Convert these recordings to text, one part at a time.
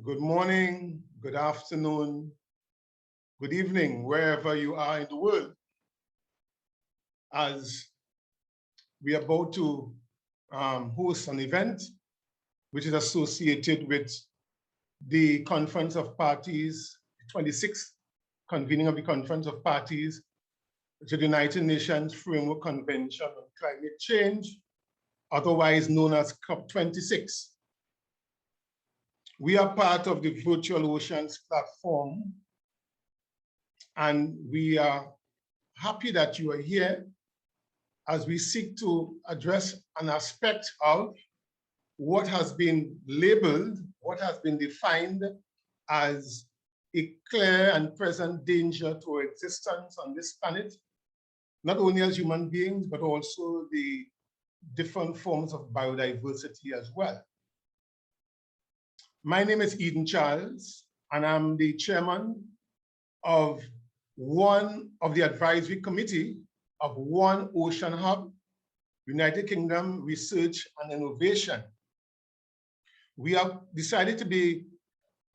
Good morning, good afternoon, good evening, wherever you are in the world. As we are about to host an event which is associated with the Conference of Parties, the 26th convening of the Conference of Parties to the United Nations Framework Convention on Climate Change, otherwise known as COP26. We are part of the Virtual Oceans platform, and we are happy that you are here as we seek to address an aspect of what has been labeled, what has been defined as a clear and present danger to our existence on this planet, not only as human beings, but also the different forms of biodiversity as well. My name is Eden Charles, and I'm the chairman of one of the advisory committee of One Ocean Hub, United Kingdom Research and Innovation. We have decided to be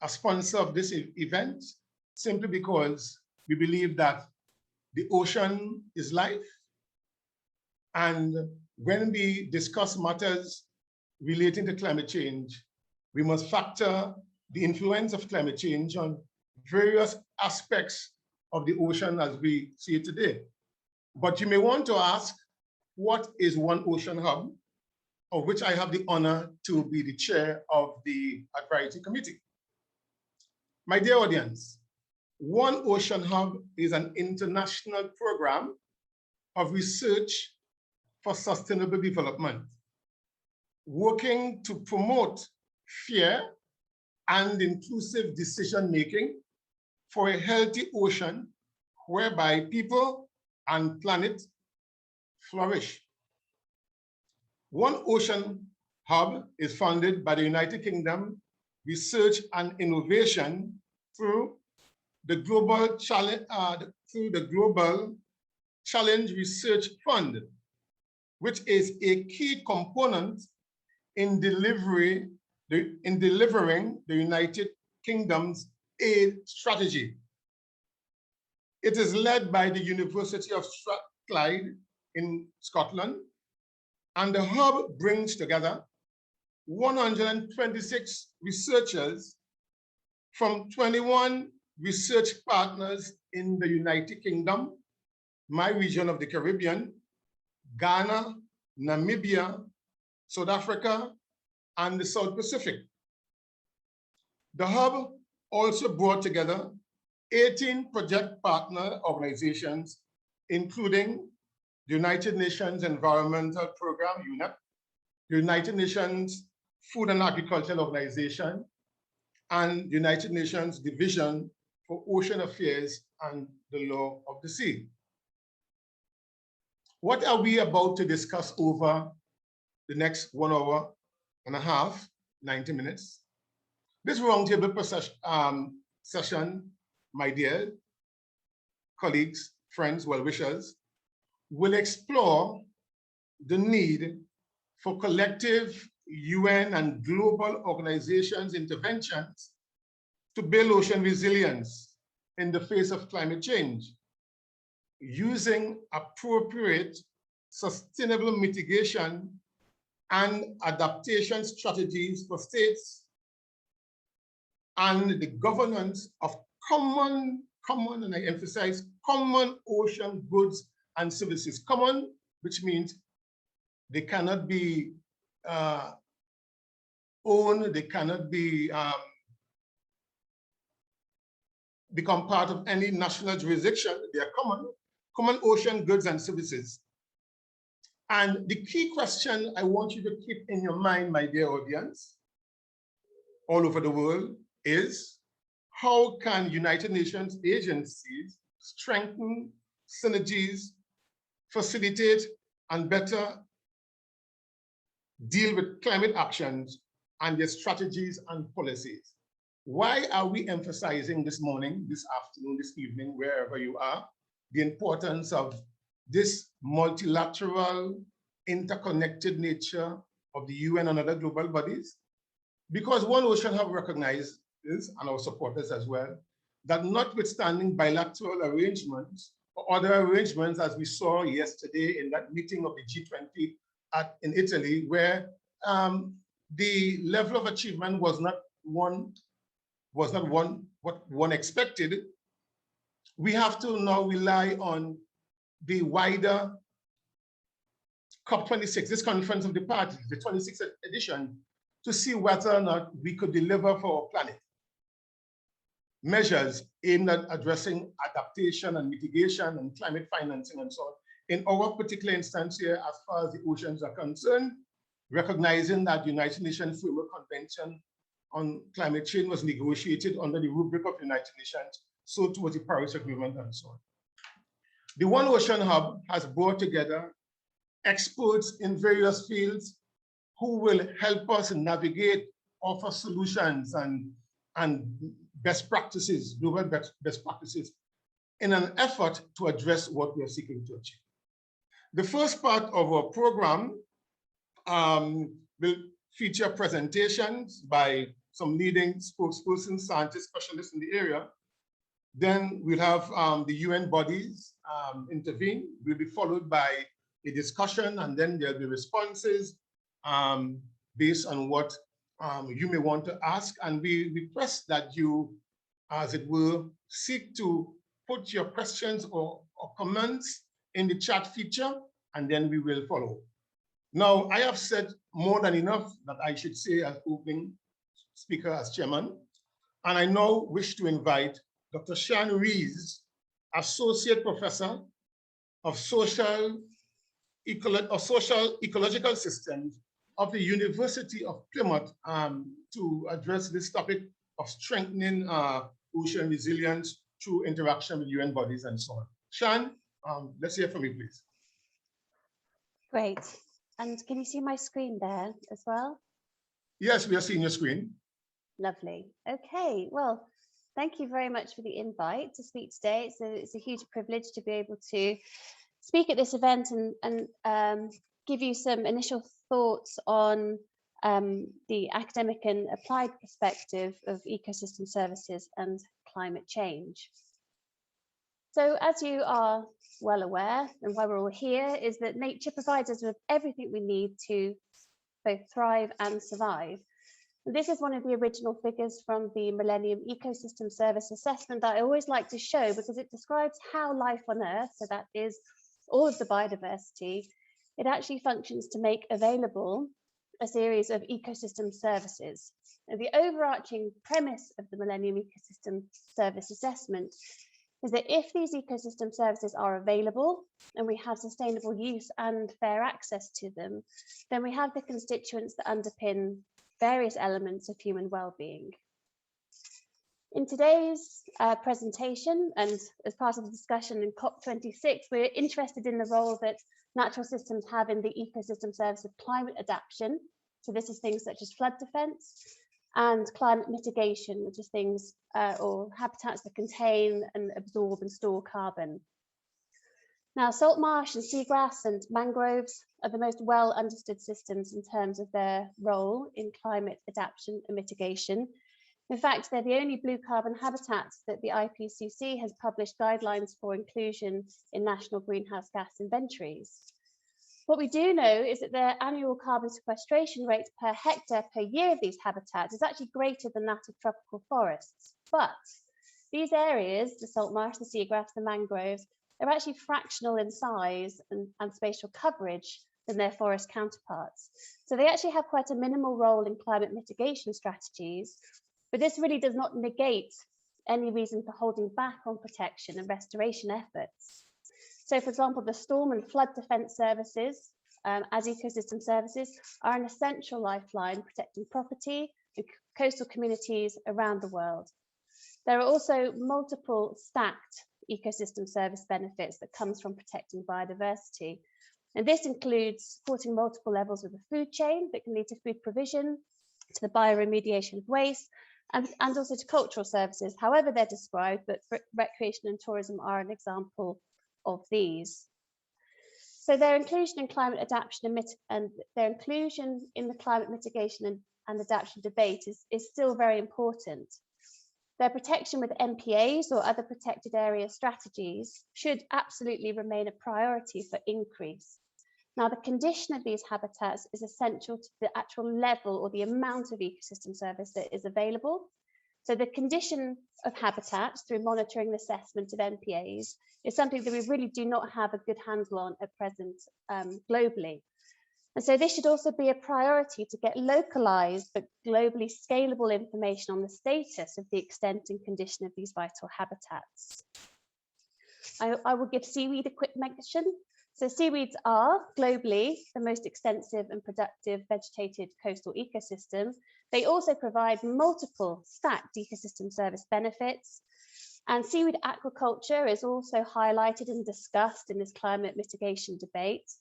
a sponsor of this event simply because we believe that the ocean is life. And when we discuss matters relating to climate change, we must factor the influence of climate change on various aspects of the ocean as we see it today. But you may want to ask, what is One Ocean Hub, of which I have the honor to be the chair of the advisory committee? My dear audience, One Ocean Hub is an international program of research for sustainable development, working to promote fair and inclusive decision-making for a healthy ocean whereby people and planet flourish. One Ocean Hub is funded by the United Kingdom Research and Innovation through the Global Challenge Research Fund, which is a key component in delivering the United Kingdom's aid strategy. It is led by the University of Strathclyde in Scotland, and the hub brings together 126 researchers from 21 research partners in the United Kingdom, my region of the Caribbean, Ghana, Namibia, South Africa, and the South Pacific. The hub also brought together 18 project partner organizations, including the United Nations Environmental Program, UNEP, the United Nations Food and Agricultural Organization, and the United Nations Division for Ocean Affairs and the Law of the Sea. What are we about to discuss over the next 1 hour and a half, 90 minutes? This roundtable session, my dear colleagues, friends, well-wishers, will explore the need for collective UN and global organizations' interventions to build ocean resilience in the face of climate change, using appropriate sustainable mitigation and adaptation strategies for states and the governance of common, and I emphasize, common ocean goods and services. Common, which means they cannot be owned, they cannot be become part of any national jurisdiction. They are common ocean goods and services. And the key question I want you to keep in your mind, my dear audience, all over the world, is how can United Nations agencies strengthen synergies, facilitate, and better deal with climate actions and their strategies and policies? Why are we emphasizing this morning, this afternoon, this evening, wherever you are, the importance of this multilateral, interconnected nature of the UN and other global bodies? Because One Ocean Hub recognized is, and our supporters as well, that notwithstanding bilateral arrangements or other arrangements, as we saw yesterday in that meeting of the G20 in Italy, where the level of achievement was not what one expected, we have to now rely on the wider COP26, this Conference of the Parties, the 26th edition, to see whether or not we could deliver for our planet measures aimed at addressing adaptation and mitigation and climate financing and so on. In our particular instance here, as far as the oceans are concerned, recognizing that the United Nations Framework Convention on Climate Change was negotiated under the rubric of the United Nations, so too was the Paris Agreement and so on. The One Ocean Hub has brought together experts in various fields who will help us navigate, offer solutions and best practices, global best practices, in an effort to address what we are seeking to achieve. The first part of our program will feature presentations by some leading spokespersons, scientists, specialists in the area. Then we'll have the UN bodies intervene. We'll be followed by a discussion, and then there'll be responses based on what you may want to ask. And we request that you, as it were, seek to put your questions or comments in the chat feature, and then we will follow. Now, I have said more than enough that I should say as opening speaker, as chairman, and I now wish to invite Dr. Shan Rees, Associate Professor of Social Ecological Systems of the University of Plymouth to address this topic of strengthening ocean resilience through interaction with UN bodies and so on. Shan, let's hear from you, please. Great. And can you see my screen there as well? Yes, we are seeing your screen. Lovely. Okay, well, thank you very much for the invite to speak today. It's a huge privilege to be able to speak at this event and give you some initial thoughts on the academic and applied perspective of ecosystem services and climate change. So as you are well aware, and why we're all here, is that nature provides us with everything we need to both thrive and survive. And this is one of the original figures from the Millennium Ecosystem Service Assessment that I always like to show, because it describes how life on Earth, so that is all of the biodiversity, it actually functions to make available a series of ecosystem services. And the overarching premise of the Millennium Ecosystem Service Assessment is that if these ecosystem services are available and we have sustainable use and fair access to them, then we have the constituents that underpin various elements of human well-being. In today's presentation, and as part of the discussion in COP26, we're interested in the role that natural systems have in the ecosystem service of climate adaptation. So this is things such as flood defense and climate mitigation, which is things or habitats that contain and absorb and store carbon. Now, salt marsh and seagrass and mangroves are the most well understood systems in terms of their role in climate adaptation and mitigation. In fact, they're the only blue carbon habitats that the IPCC has published guidelines for inclusion in national greenhouse gas inventories. What we do know is that their annual carbon sequestration rates per hectare per year of these habitats is actually greater than that of tropical forests. But these areas, the salt marsh, the seagrass, the mangroves, they're actually fractional in size and spatial coverage than their forest counterparts. So they actually have quite a minimal role in climate mitigation strategies, but this really does not negate any reason for holding back on protection and restoration efforts. So, for example, the storm and flood defense services as ecosystem services are an essential lifeline protecting property and coastal communities around the world. There are also multiple stacked ecosystem service benefits that comes from protecting biodiversity. And this includes supporting multiple levels of the food chain that can lead to food provision, to the bioremediation of waste, and also to cultural services, however they're described, but recreation and tourism are an example of these. So their inclusion in climate adaptation and their inclusion in the climate mitigation and adaptation debate is still very important. Their protection with MPAs or other protected area strategies should absolutely remain a priority for increase. Now, the condition of these habitats is essential to the actual level or the amount of ecosystem service that is available. So the condition of habitats through monitoring and assessment of MPAs is something that we really do not have a good handle on at present globally. And so this should also be a priority to get localized but globally scalable information on the status of the extent and condition of these vital habitats. I will give seaweed a quick mention. So seaweeds are globally the most extensive and productive vegetated coastal ecosystem. They also provide multiple stacked ecosystem service benefits. And seaweed aquaculture is also highlighted and discussed in this climate mitigation debate.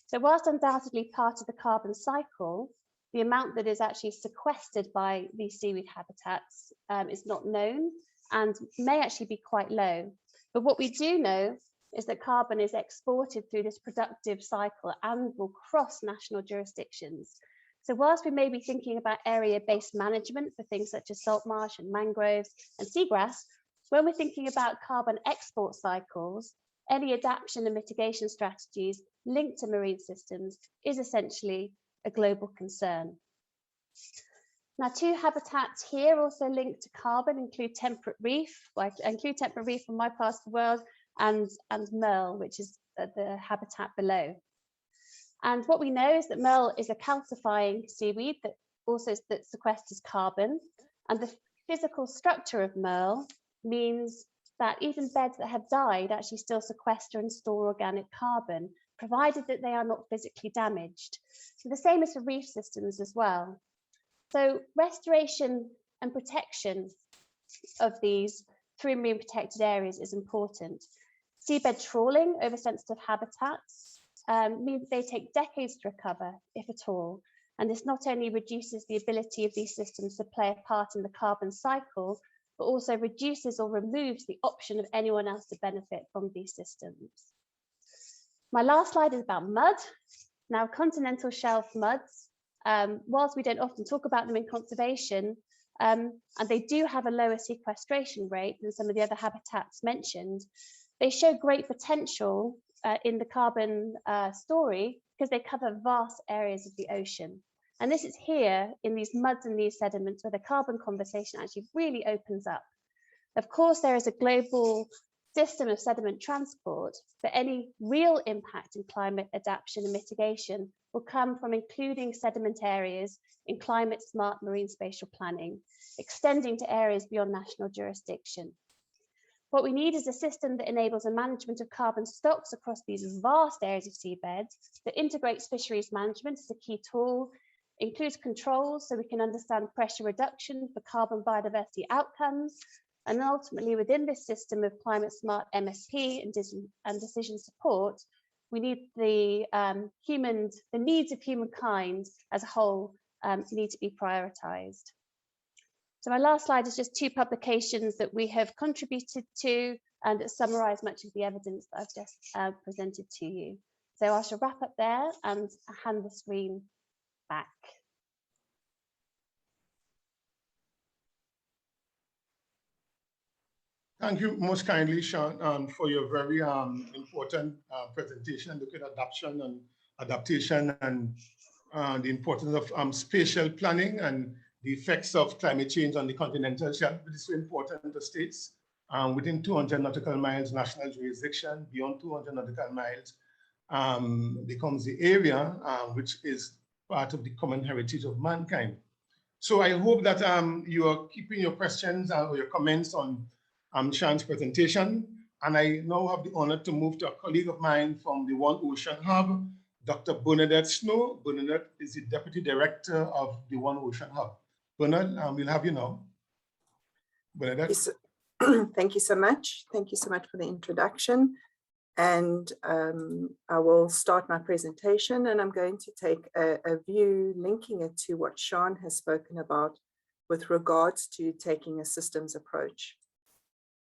So whilst undoubtedly part of the carbon cycle, the amount that is actually sequestered by these seaweed habitats is not known and may actually be quite low. But what we do know is that carbon is exported through this productive cycle and will cross national jurisdictions. So whilst we may be thinking about area-based management for things such as salt marsh and mangroves and seagrass, when we're thinking about carbon export cycles, any adaptation and mitigation strategies linked to marine systems is essentially a global concern. Now, two habitats here also linked to carbon include temperate reef. Well, I include temperate reef from my part of the world, and merle, which is the habitat below. And what we know is that merle is a calcifying seaweed that also sequesters carbon, and the physical structure of merle means that even beds that have died actually still sequester and store organic carbon, provided that they are not physically damaged. So the same is for reef systems as well. So restoration and protection of these through marine protected areas is important. Seabed trawling over sensitive habitats means they take decades to recover, if at all. And this not only reduces the ability of these systems to play a part in the carbon cycle, but also reduces or removes the option of anyone else to benefit from these systems. My last slide is about mud. Now, continental shelf muds, whilst we don't often talk about them in conservation, and they do have a lower sequestration rate than some of the other habitats mentioned, they show great potential in the carbon story because they cover vast areas of the ocean. And this is here in these muds and these sediments where the carbon conversation actually really opens up. Of course, there is a global system of sediment transport, but any real impact in climate adaptation and mitigation will come from including sediment areas in climate smart marine spatial planning, extending to areas beyond national jurisdiction. What we need is a system that enables a management of carbon stocks across these vast areas of seabed, that integrates fisheries management as a key tool, includes controls so we can understand pressure reduction for carbon biodiversity outcomes, and ultimately within this system of climate smart MSP and decision support, we need the needs of humankind as a whole need to be prioritised. So my last slide is just two publications that we have contributed to and that summarise much of the evidence that I've just presented to you. So I shall wrap up there and hand the screen back. Thank you most kindly, Sean, for your very important presentation looking at adaptation and the importance of spatial planning and the effects of climate change on the continental shelf. It is so important to states within 200 nautical miles national jurisdiction, beyond 200 nautical miles becomes the area which is part of the common heritage of mankind. So I hope that you are keeping your questions or your comments on Sean's presentation. And I now have the honor to move to a colleague of mine from the One Ocean Hub, Dr. Bernadette Snow. Bernadette is the Deputy Director of the One Ocean Hub. Bernadette, we'll have you now. Bernadette. Yes, thank you so much. Thank you so much for the introduction. And I will start my presentation, and I'm going to take a view linking it to what Sean has spoken about with regards to taking a systems approach.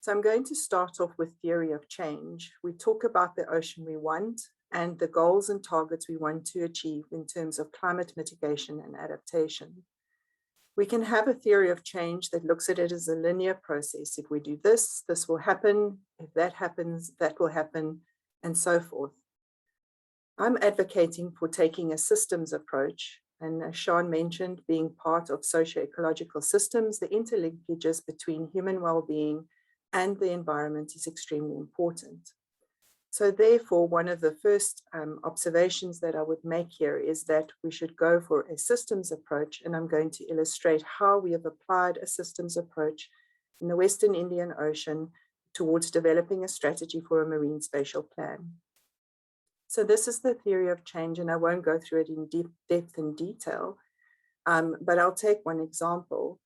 So I'm going to start off with theory of change. We talk about the ocean we want and the goals and targets we want to achieve in terms of climate mitigation and adaptation. We can have a theory of change that looks at it as a linear process. If we do this, this will happen. If that happens, that will happen, and so forth. I'm advocating for taking a systems approach, and as Sean mentioned, being part of socio-ecological systems, the interlinkages between human well-being and the environment is extremely important. So therefore, one of the first observations that I would make here is that we should go for a systems approach, and I'm going to illustrate how we have applied a systems approach in the Western Indian Ocean towards developing a strategy for a marine spatial plan. So this is the theory of change, and I won't go through it in deep depth and detail, but I'll take one example.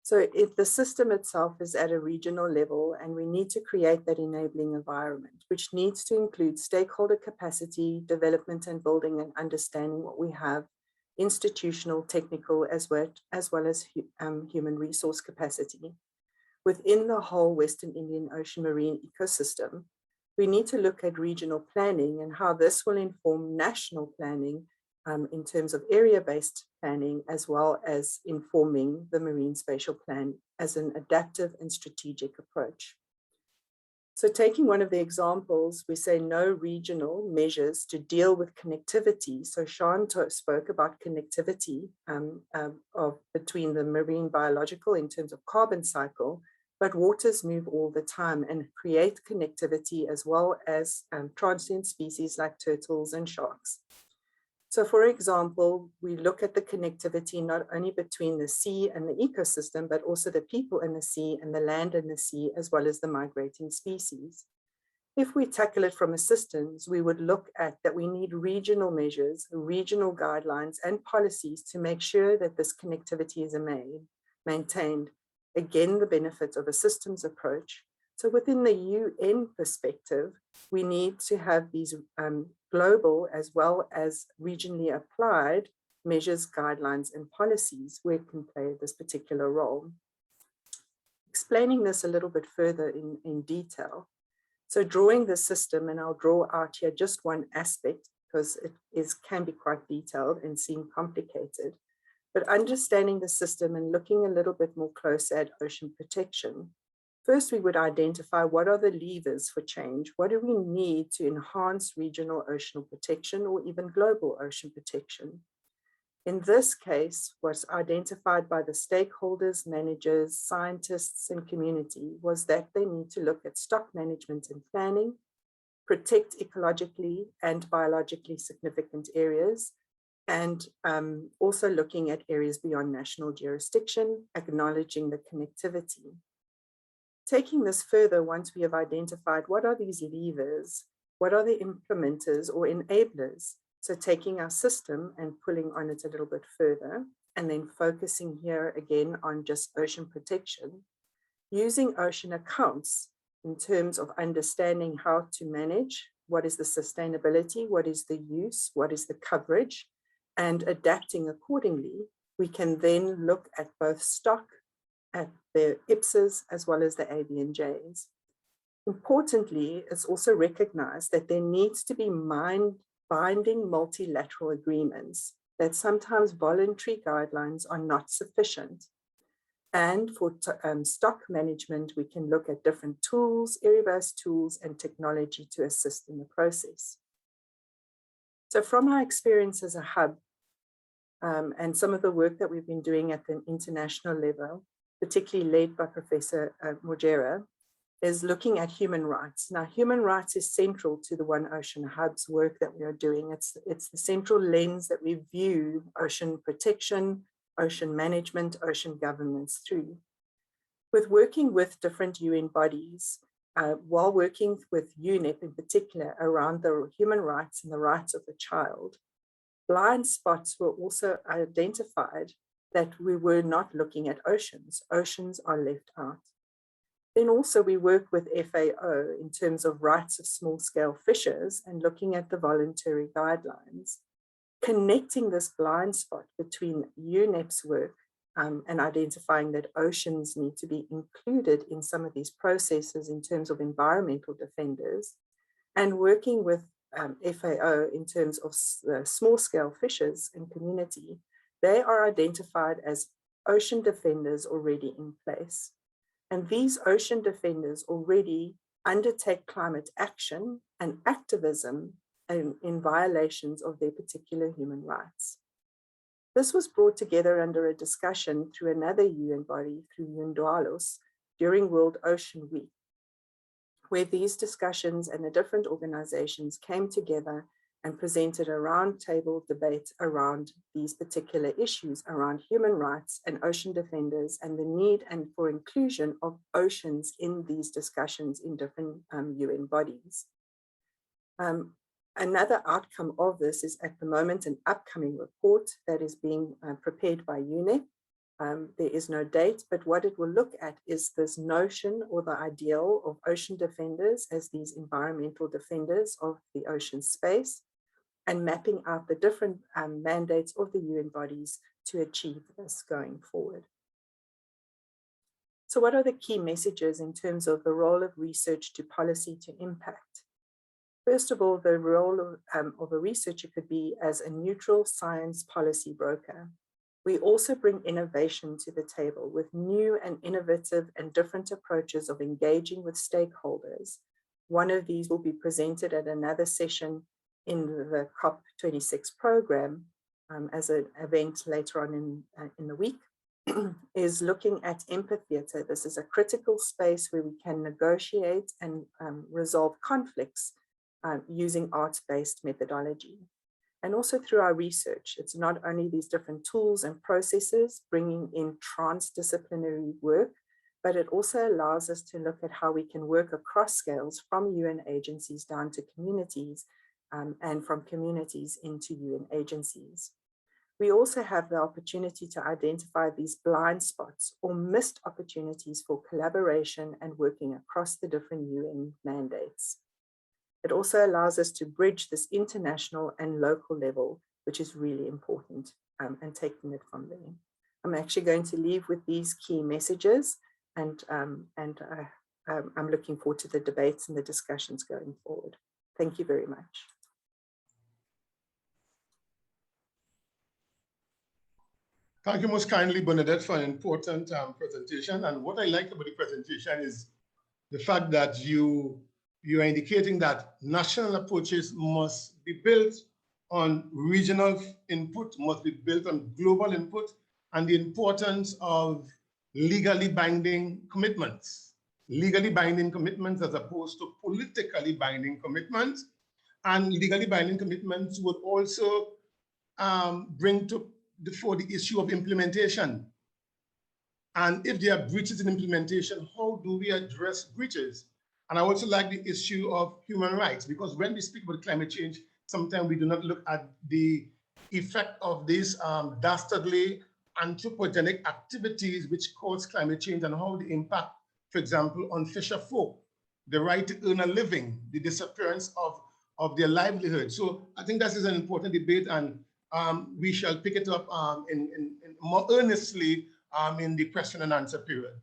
So if the system itself is at a regional level, and we need to create that enabling environment, which needs to include stakeholder capacity, development and building and understanding what we have, institutional, technical, as well as human resource capacity. Within the whole Western Indian Ocean marine ecosystem, we need to look at regional planning and how this will inform national planning in terms of area-based planning, as well as informing the marine spatial plan as an adaptive and strategic approach. So taking one of the examples, we say no regional measures to deal with connectivity. So Sean spoke about connectivity between the marine biological in terms of carbon cycle, but waters move all the time and create connectivity as well as transient species like turtles and sharks. So for example, we look at the connectivity not only between the sea and the ecosystem, but also the people in the sea and the land in the sea, as well as the migrating species. If we tackle it from a systems, we would look at that we need regional measures, regional guidelines and policies to make sure that this connectivity is maintained. Again, the benefits of a systems approach. So within the UN perspective, we need to have these global as well as regionally applied measures, guidelines, and policies where it can play this particular role. Explaining this a little bit further in detail. So drawing the system, and I'll draw out here just one aspect because it can be quite detailed and seem complicated, but understanding the system and looking a little bit more closer at ocean protection. First, we would identify what are the levers for change. What do we need to enhance regional ocean protection or even global ocean protection? In this case, what's identified by the stakeholders, managers, scientists, and community was that they need to look at stock management and planning, protect ecologically and biologically significant areas, and also looking at areas beyond national jurisdiction, acknowledging the connectivity. Taking this further, once we have identified what are these levers, what are the implementers or enablers, so taking our system and pulling on it a little bit further, and then focusing here again on just ocean protection, using ocean accounts in terms of understanding how to manage, what is the sustainability, what is the use, what is the coverage, and adapting accordingly, we can then look at both stock, at the IPSAs, as well as the ABNJs. Importantly, it's also recognized that there needs to be binding multilateral agreements, that sometimes voluntary guidelines are not sufficient. And for stock management, we can look at different tools, area-based tools, and technology to assist in the process. So from our experience as a hub, and some of the work that we've been doing at the international level, particularly led by Professor Mojera, is looking at human rights. Now, human rights is central to the One Ocean Hub's work that we are doing. It's the central lens that we view ocean protection, ocean management, ocean governance through. With working with different UN bodies, while working with UNEP in particular around the human rights and the rights of the child, blind spots were also identified that we were not looking at oceans. Oceans are left out. Then also we work with FAO in terms of rights of small-scale fishers and looking at the voluntary guidelines, connecting this blind spot between UNEP's work and identifying that oceans need to be included in some of these processes in terms of environmental defenders, and working with FAO in terms of small-scale fishers and community. They are identified as ocean defenders already in place. And these ocean defenders already undertake climate action and activism in violations of their particular human rights. This was brought together under a discussion through another UN body, through UNDWALOS, during World Ocean Week, where these discussions and the different organizations came together and presented a roundtable debate around these particular issues around human rights and ocean defenders and the need and for inclusion of oceans in these discussions in different UN bodies. Another outcome of this is at the moment an upcoming report that is being prepared by UNEP. There is no date, but what it will look at is this notion or the ideal of ocean defenders as these environmental defenders of the ocean space, and mapping out the different mandates of the UN bodies to achieve this going forward. So what are the key messages in terms of the role of research to policy to impact? First of all, the role of a researcher could be as a neutral science policy broker. We also bring innovation to the table with new and innovative and different approaches of engaging with stakeholders. One of these will be presented at another session in the COP26 program as an event later on in the week, is looking at empatheater. This is a critical space where we can negotiate and resolve conflicts using arts-based methodology. And also through our research, it's not only these different tools and processes bringing in transdisciplinary work, but it also allows us to look at how we can work across scales from UN agencies down to communities and from communities into UN agencies. We also have the opportunity to identify these blind spots or missed opportunities for collaboration and working across the different UN mandates. It also allows us to bridge this international and local level, which is really important, and taking it from there. I'm actually going to leave with these key messages, and I'm looking forward to the debates and the discussions going forward. Thank you very much. Thank you most kindly, Bernadette, for an important presentation. And what I like about the presentation is the fact that you are indicating that national approaches must be built on regional input, must be built on global input, and the importance of legally binding commitments as opposed to politically binding commitments. And legally binding commitments would also bring to before the issue of implementation. And if there are breaches in implementation, how do we address breaches? And I also like the issue of human rights, because when we speak about climate change, sometimes we do not look at the effect of these dastardly anthropogenic activities which cause climate change and how they impact, for example, on fisher folk, the right to earn a living, the disappearance of their livelihood. So I think that is an important debate, and we shall pick it up in more earnestly in the question and answer period.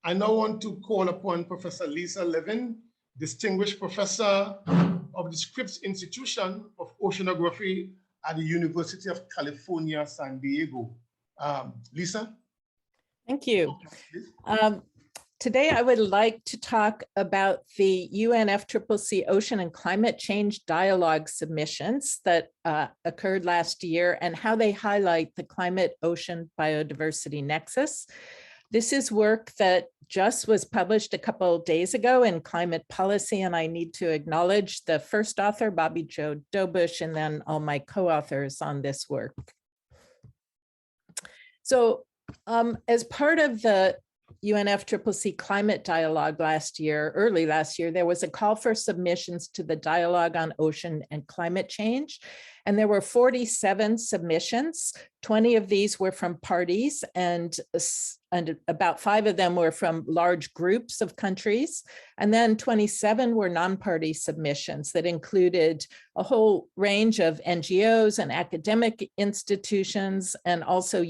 I now want to call upon Professor Lisa Levin, Distinguished Professor of the Scripps Institution of Oceanography at the University of California, San Diego. Lisa? Thank you. Today, I would like to talk about the UNFCCC Ocean and Climate Change Dialogue submissions that occurred last year and how they highlight the climate-ocean biodiversity nexus. This is work that just was published a couple of days ago in Climate Policy, and I need to acknowledge the first author, Bobby Jo Dobush, and then all my co-authors on this work. So as part of the UNFCCC climate dialogue early last year, there was a call for submissions to the dialogue on ocean and climate change. And there were 47 submissions. 20 of these were from parties, and about 5 of them were from large groups of countries. And then 27 were non-party submissions that included a whole range of NGOs and academic institutions, and also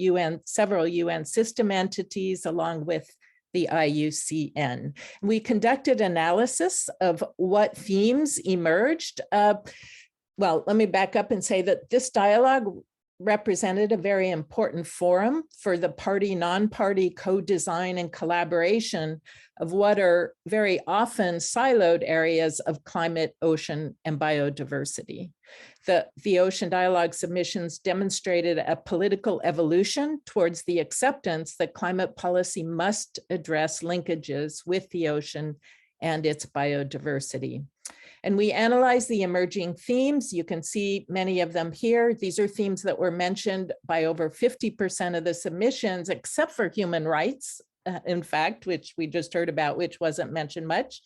several UN system entities, along with the IUCN. We conducted analysis of what themes emerged. Well, let me back up and say that this dialogue represented a very important forum for the party, non-party co-design and collaboration of what are very often siloed areas of climate, ocean, and biodiversity. The Ocean Dialogue submissions demonstrated a political evolution towards the acceptance that climate policy must address linkages with the ocean and its biodiversity. And we analyzed the emerging themes. You can see many of them here. These are themes that were mentioned by over 50% of the submissions, except for human rights, in fact, which we just heard about, which wasn't mentioned much.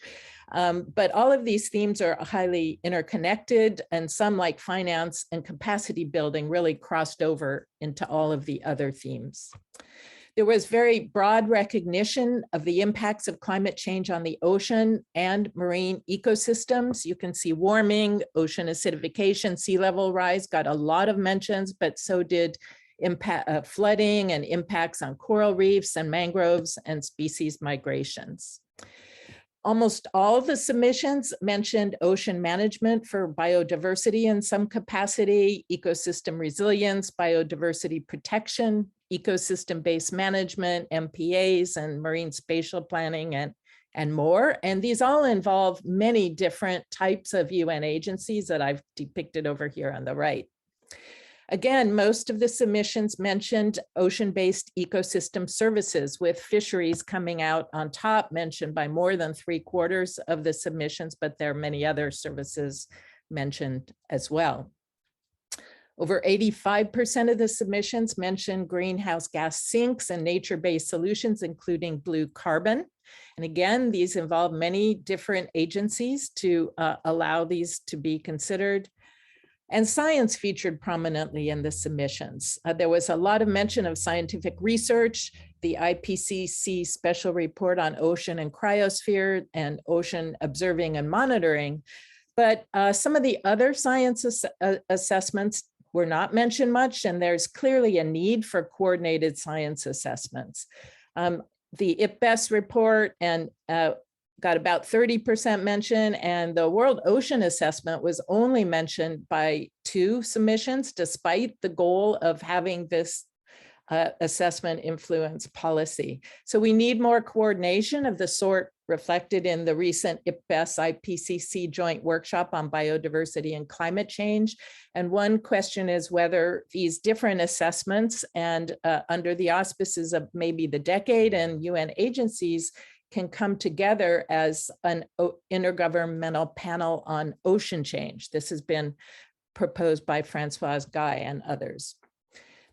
But all of these themes are highly interconnected, and some, like finance and capacity building, really crossed over into all of the other themes. There was very broad recognition of the impacts of climate change on the ocean and marine ecosystems. You can see warming, ocean acidification, sea level rise got a lot of mentions, but so did flooding and impacts on coral reefs and mangroves and species migrations. Almost all of the submissions mentioned ocean management for biodiversity in some capacity, ecosystem resilience, biodiversity protection, ecosystem-based management, MPAs, and marine spatial planning, and more. And these all involve many different types of UN agencies that I've depicted over here on the right. Again, most of the submissions mentioned ocean-based ecosystem services, with fisheries coming out on top, mentioned by more than 3/4 of the submissions, but there are many other services mentioned as well. Over 85% of the submissions mentioned greenhouse gas sinks and nature-based solutions, including blue carbon. And again, these involve many different agencies to allow these to be considered. And science featured prominently in the submissions. There was a lot of mention of scientific research, the IPCC special report on ocean and cryosphere, and ocean observing and monitoring. But some of the other science assessments were not mentioned much, and there's clearly a need for coordinated science assessments. The IPBES report and got about 30% mention, and the World Ocean Assessment was only mentioned by 2 submissions, despite the goal of having this assessment influence policy. So we need more coordination of the sort reflected in the recent IPBES IPCC joint workshop on biodiversity and climate change. And one question is whether these different assessments and under the auspices of maybe the decade and UN agencies can come together as an intergovernmental panel on ocean change. This has been proposed by Françoise Guy and others.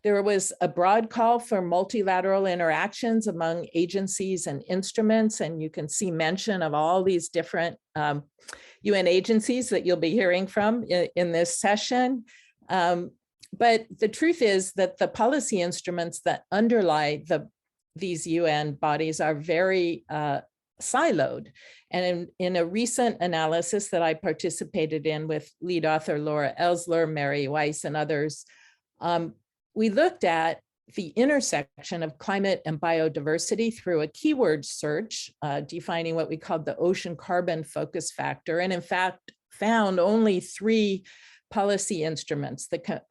There was a broad call for multilateral interactions among agencies and instruments, and you can see mention of all these different UN agencies that you'll be hearing from in this session. But the truth is that the policy instruments that underlie these UN bodies are very siloed. And in a recent analysis that I participated in with lead author Laura Ellsler, Mary Weiss, and others, we looked at the intersection of climate and biodiversity through a keyword search, defining what we called the ocean carbon focus factor, and in fact found only 3 policy instruments that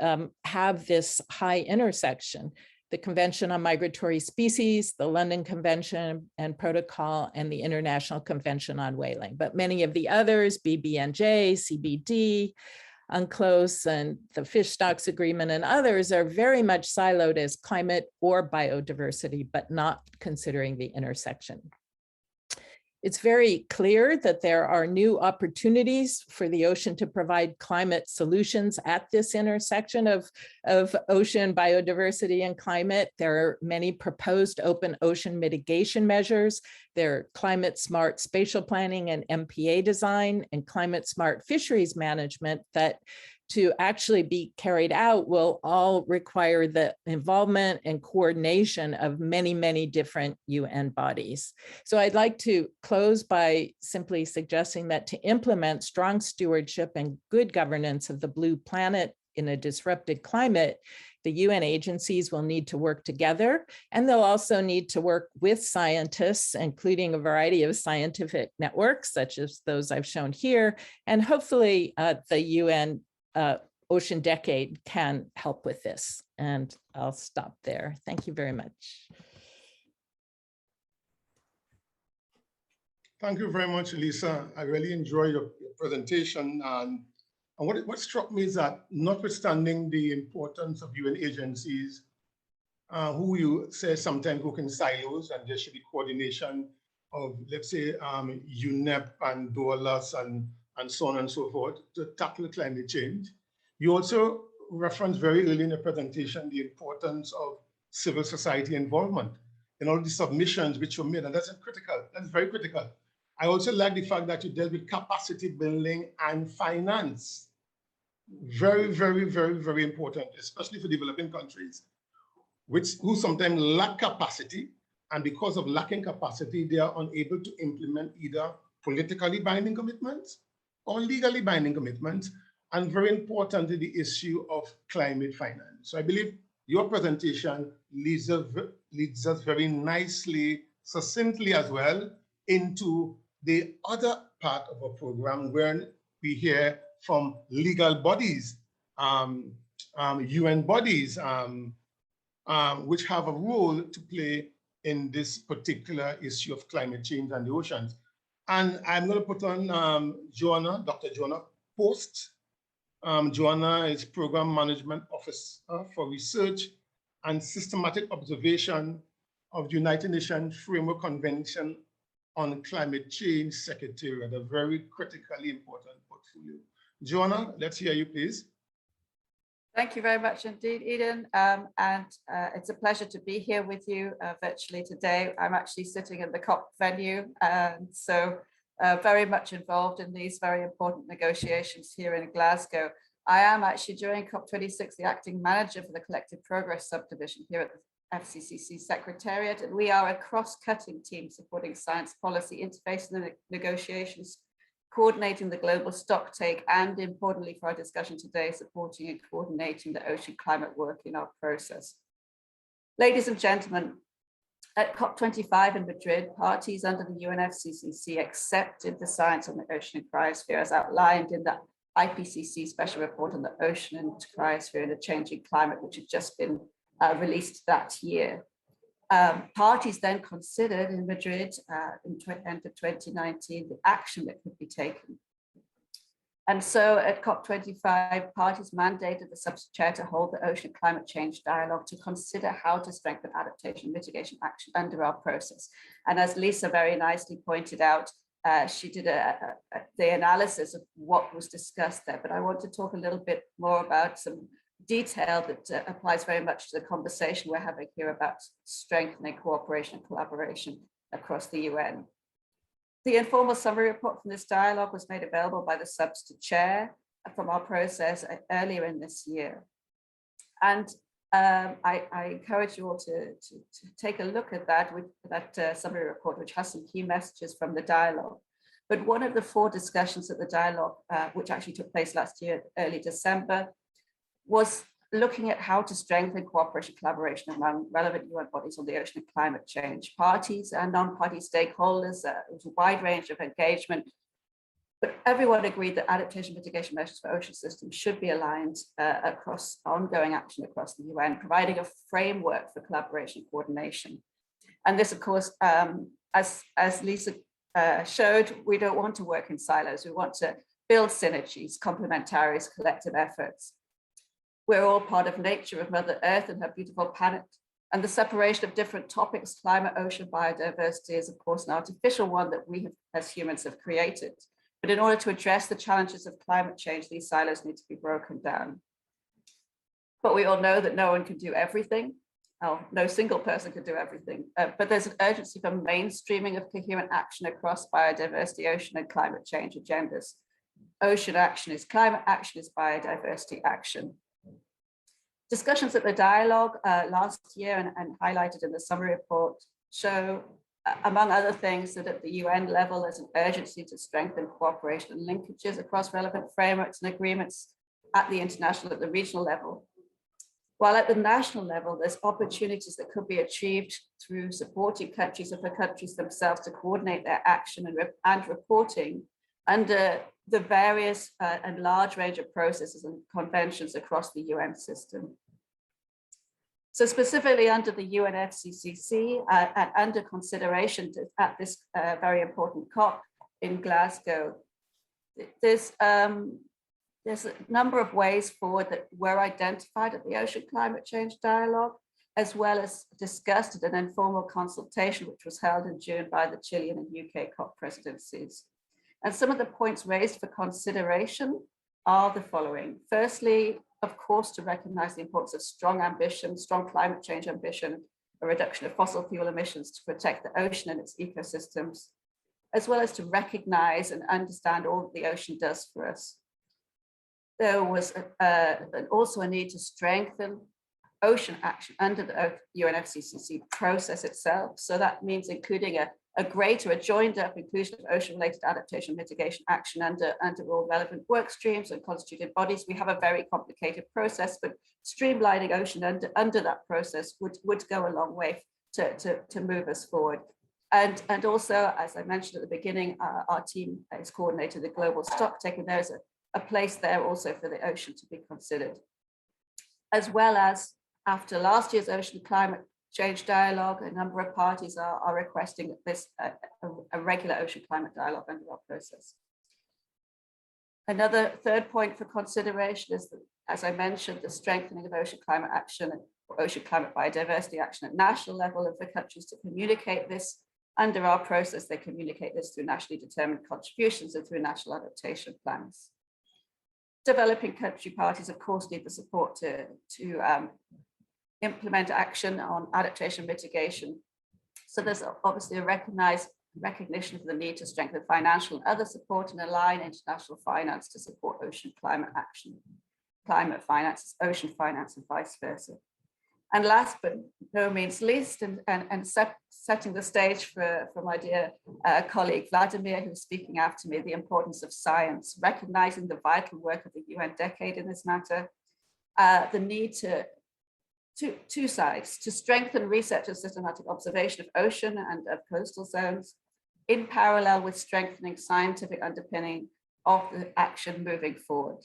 have this high intersection: the Convention on Migratory Species, the London Convention and Protocol, and the International Convention on Whaling. But many of the others, BBNJ, CBD, UNCLOS, and the Fish Stocks Agreement and others, are very much siloed as climate or biodiversity, but not considering the intersection. It's very clear that there are new opportunities for the ocean to provide climate solutions at this intersection of ocean, biodiversity, and climate. There are many proposed open ocean mitigation measures. There are climate smart spatial planning and MPA design, and climate smart fisheries management that, to actually be carried out, will all require the involvement and coordination of many, many different UN bodies. So I'd like to close by simply suggesting that to implement strong stewardship and good governance of the blue planet in a disrupted climate, the UN agencies will need to work together, and they'll also need to work with scientists, including a variety of scientific networks, such as those I've shown here, and hopefully the UN Ocean Decade can help with this. And I'll stop there. Thank you very much. Thank you very much, Lisa. I really enjoyed your presentation. And what struck me is that notwithstanding the importance of UN agencies, who you say sometimes work in silos, and there should be coordination of, let's say, UNEP and DOLAS and so on and so forth to tackle climate change. You also referenced very early in the presentation the importance of civil society involvement in all the submissions which were made, and that's critical. That's very critical. I also like the fact that you dealt with capacity building and finance. Very, very, very, very important, especially for developing countries, who sometimes lack capacity, and because of lacking capacity, they are unable to implement either politically binding commitments or legally binding commitments, and very importantly, the issue of climate finance. So I believe your presentation leads us very nicely, succinctly as well, into the other part of our program where we hear from legal bodies, UN bodies, which have a role to play in this particular issue of climate change and the oceans. And I'm going to put on Joanna, Dr. Joanna Post. Joanna is Program Management Officer for Research and Systematic Observation of the United Nations Framework Convention on Climate Change Secretariat, a very critically important portfolio. Joanna, let's hear you, please. Thank you very much indeed, Eden. It's a pleasure to be here with you virtually today. I'm actually sitting in the COP venue, and so very much involved in these very important negotiations here in Glasgow. I am actually, during COP26, the acting manager for the Collective Progress Subdivision here at the FCCC Secretariat, and we are a cross-cutting team supporting science policy interface in the negotiations, coordinating the global stocktake, and importantly for our discussion today, supporting and coordinating the ocean climate work in our process. Ladies and gentlemen, at COP25 in Madrid, parties under the UNFCCC accepted the science on the ocean and cryosphere as outlined in the IPCC special report on the ocean and cryosphere and the changing climate, which had just been released that year. Parties then considered in Madrid in end of 2019 the action that could be taken. And so at COP25, parties mandated the sub-chair to hold the Ocean Climate Change Dialogue to consider how to strengthen adaptation and mitigation action under our process. And as Lisa very nicely pointed out, she did the analysis of what was discussed there, but I want to talk a little bit more about some detail that applies very much to the conversation we're having here about strengthening cooperation and collaboration across the UN. The informal summary report from this dialogue was made available by the subs to chair from our process earlier in this year. And I encourage you all to take a look at that summary report, which has some key messages from the dialogue. But one of the 4 discussions at the dialogue, which actually took place last year, early December, was looking at how to strengthen cooperation collaboration among relevant UN bodies on the ocean and climate change. Parties and non-party stakeholders, it was a wide range of engagement, but everyone agreed that adaptation mitigation measures for ocean systems should be aligned across ongoing action across the UN, providing a framework for collaboration and coordination. And this, of course, as Lisa showed, we don't want to work in silos. We want to build synergies, complementarities, collective efforts. We're all part of nature, of Mother Earth and her beautiful planet. And the separation of different topics, climate, ocean, biodiversity, is of course an artificial one that we as humans have created. But in order to address the challenges of climate change, these silos need to be broken down. But we all know that no one can do everything. Oh, no single person can do everything. But there's an urgency for mainstreaming of coherent action across biodiversity, ocean and climate change agendas. Ocean action is climate action, is biodiversity action. Discussions at the dialogue last year and highlighted in the summary report show, among other things, that at the UN level, there's an urgency to strengthen cooperation and linkages across relevant frameworks and agreements at the international, at the regional level. While at the national level, there's opportunities that could be achieved through supporting countries and for countries themselves to coordinate their action and reporting under the various and large range of processes and conventions across the UN system. So specifically under the UNFCCC and under consideration at this very important COP in Glasgow, there's a number of ways forward that were identified at the Ocean Climate Change Dialogue, as well as discussed at an informal consultation, which was held in June by the Chilean and UK COP presidencies. And some of the points raised for consideration are the following. Firstly, of course, to recognize the importance of strong ambition, strong climate change ambition, a reduction of fossil fuel emissions to protect the ocean and its ecosystems, as well as to recognize and understand all that the ocean does for us. There was also a need to strengthen ocean action under the UNFCCC process itself. So that means including a joined up inclusion of ocean-related adaptation mitigation action under all relevant work streams and constituted bodies. We have a very complicated process, but streamlining ocean under that process would go a long way to move us forward. And also, as I mentioned at the beginning, our team has coordinated the global stocktake, and there's a place there also for the ocean to be considered. As well as after last year's Ocean Climate Change Dialogue, a number of parties are requesting this a regular ocean climate dialogue under our process. Another third point for consideration is that, as I mentioned, the strengthening of ocean climate action or ocean climate biodiversity action at national level, and for countries to communicate this under our process. They communicate this through nationally determined contributions and through national adaptation plans. Developing country parties, of course, need the support to implement action on adaptation mitigation. So there's obviously a recognition of the need to strengthen financial and other support and align international finance to support ocean climate action, climate finance, ocean finance, and vice versa. And last but no means least, and setting the stage for my dear colleague Vladimir, who's speaking after me, the importance of science, recognizing the vital work of the UN decade in this matter, the need two sides, to strengthen research and systematic observation of ocean and of coastal zones, in parallel with strengthening scientific underpinning of the action moving forward.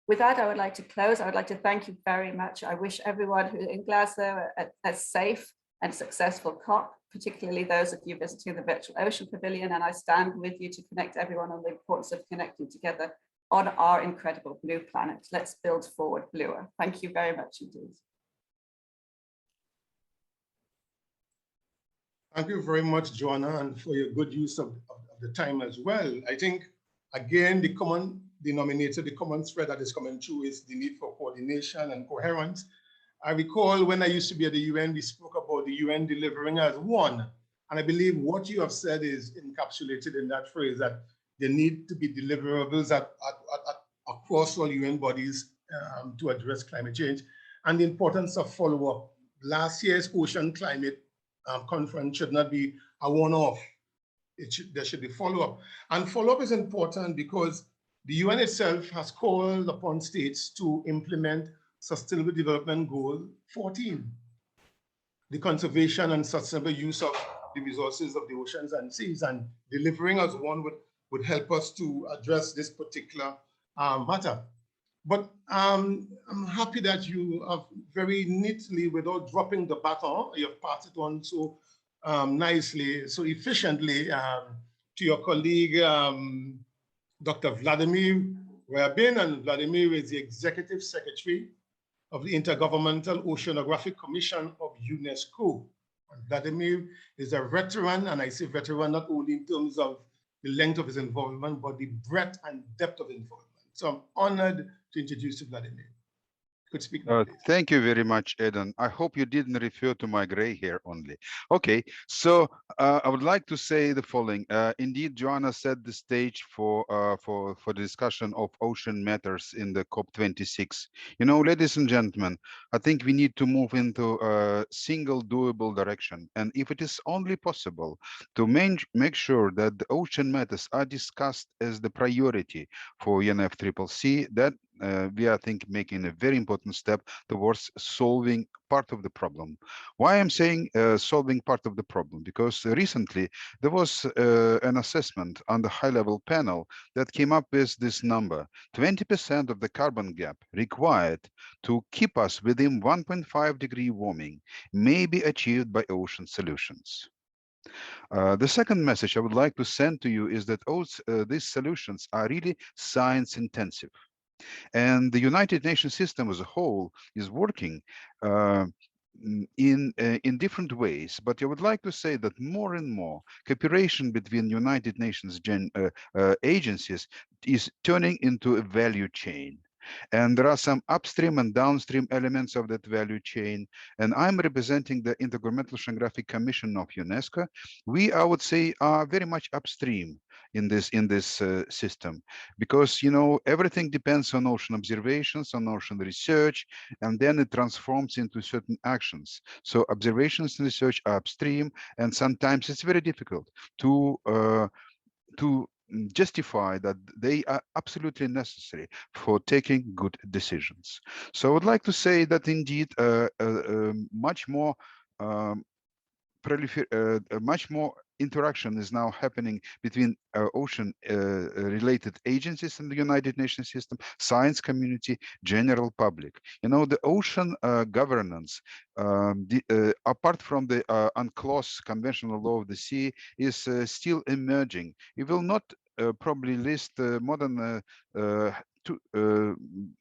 With that, I would like to close. I would like to thank you very much. I wish everyone who in Glasgow a safe and successful COP, particularly those of you visiting the Virtual Ocean Pavilion, and I stand with you to connect everyone on the importance of connecting together on our incredible blue planet. Let's build forward bluer. Thank you very much indeed. Thank you very much, Joanna, and for your good use of the time as well. I think, again, the common denominator, the common thread that is coming through is the need for coordination and coherence. I recall when I used to be at the UN, we spoke about the UN delivering as one. And I believe what you have said is encapsulated in that phrase, that there need to be deliverables across all UN bodies to address climate change, and the importance of follow-up. Last year's Ocean Climate Conference should not be a one-off. There should be follow-up. And follow-up is important because the UN itself has called upon states to implement Sustainable Development Goal 14, the conservation and sustainable use of the resources of the oceans and seas, and delivering as one would help us to address this particular matter. But I'm happy that you have very neatly, without dropping the baton, you have passed it on so nicely, so efficiently to your colleague, Dr. Vladimir Ryabin, and Vladimir is the Executive Secretary of the Intergovernmental Oceanographic Commission of UNESCO. And Vladimir is a veteran, and I say veteran not only in terms of the length of his involvement, but the breadth and depth of involvement. So I'm honored to introduce you, Vladimir. Could speak now, please. Thank you very much, Eden. I hope you didn't refer to my gray hair only. Okay, so I would like to say the following. Indeed, Joanna set the stage for the discussion of ocean matters in the COP26. You know, ladies and gentlemen, I think we need to move into a single doable direction. And if it is only possible to make sure that the ocean matters are discussed as the priority for UNFCCC, that we are, I think, making a very important step towards solving part of the problem. Why I'm saying solving part of the problem? Because recently there was an assessment on the high-level panel that came up with this number: 20% of the carbon gap required to keep us within 1.5-degree warming may be achieved by ocean solutions. The second message I would like to send to you is that these solutions are really science intensive. And the United Nations system as a whole is working in different ways. But I would like to say that more and more cooperation between United Nations agencies is turning into a value chain. And there are some upstream and downstream elements of that value chain. And I'm representing the Intergovernmental Oceanographic Commission of UNESCO. We, I would say, are very much upstream in this system, because everything depends on ocean observations, on ocean research, and then it transforms into certain actions. So observations and research are upstream, and sometimes it's very difficult to justify that they are absolutely necessary for taking good decisions. So I would like to say that indeed much more much more interaction is now happening between ocean related agencies in the United Nations system, science community, general public. The ocean governance, apart from the UNCLOS conventional law of the sea, is still emerging. It will not probably list more than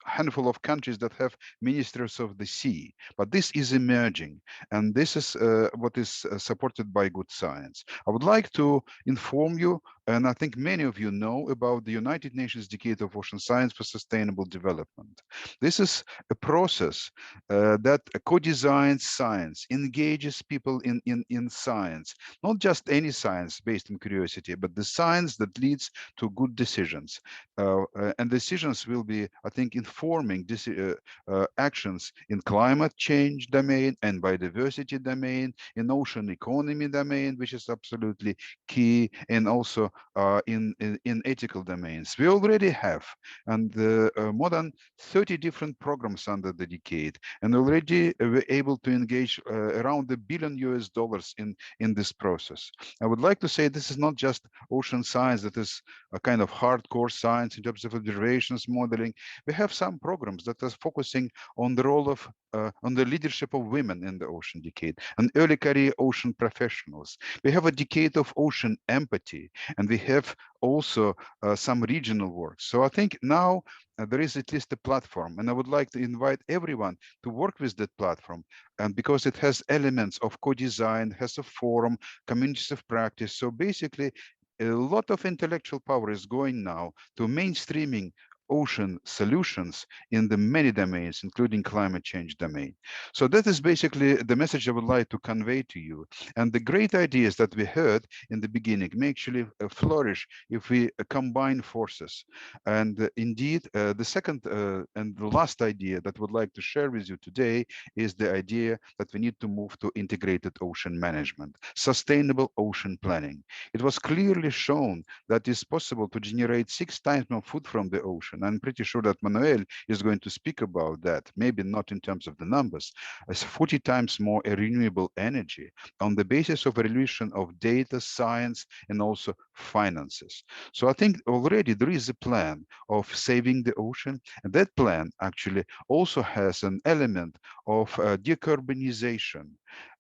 handful of countries that have ministers of the sea, but this is emerging, and this is what is supported by good science. I would like to inform you, and I think many of you know, about the United Nations Decade of Ocean Science for Sustainable Development. This is a process that co-designs science, engages people in science, not just any science based on curiosity, but the science that leads to good decisions. And decisions will be, I think, informing actions in climate change domain and biodiversity domain, in ocean economy domain, which is absolutely key, and also in ethical domains. We already have, and more than 30 different programs under the decade, and already we're able to engage around $1 billion in this process. I would like to say this is not just ocean science that is a kind of hardcore science in terms of observations, modeling. We have some programs that are focusing on the role of, on the leadership of women in the ocean decade, and early career ocean professionals. We have a decade of ocean empathy, and we have also some regional work. So I think now there is at least a platform, and I would like to invite everyone to work with that platform, and because it has elements of co-design, has a forum, communities of practice. So basically, a lot of intellectual power is going now to mainstreaming ocean solutions in the many domains, including climate change domain. So that is basically the message I would like to convey to you. And the great ideas that we heard in the beginning may actually flourish if we combine forces. And indeed, the second and the last idea that I would like to share with you today is the idea that we need to move to integrated ocean management, sustainable ocean planning. It was clearly shown that it's possible to generate 6 times more food from the ocean. I'm pretty sure that Manuel is going to speak about that, maybe not in terms of the numbers, as 40 times more renewable energy on the basis of a relation of data, science, and also finances. So I think already there is a plan of saving the ocean, and that plan actually also has an element of decarbonization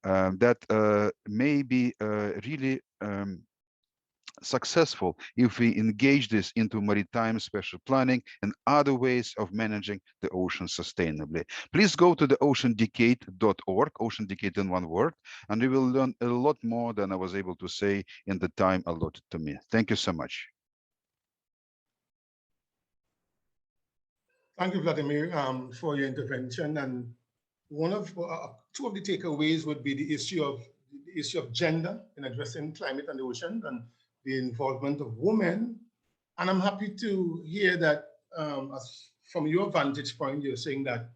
that may be really successful if we engage this into maritime special planning and other ways of managing the ocean sustainably. Please go to the oceandecade.org, Ocean Decade in one word, and you will learn a lot more than I was able to say in the time allotted to me. Thank you so much. Thank you, Vladimir, for your intervention. And one of two of the takeaways would be the issue of gender in addressing climate and the ocean, and the involvement of women. And I'm happy to hear that from your vantage point, you're saying that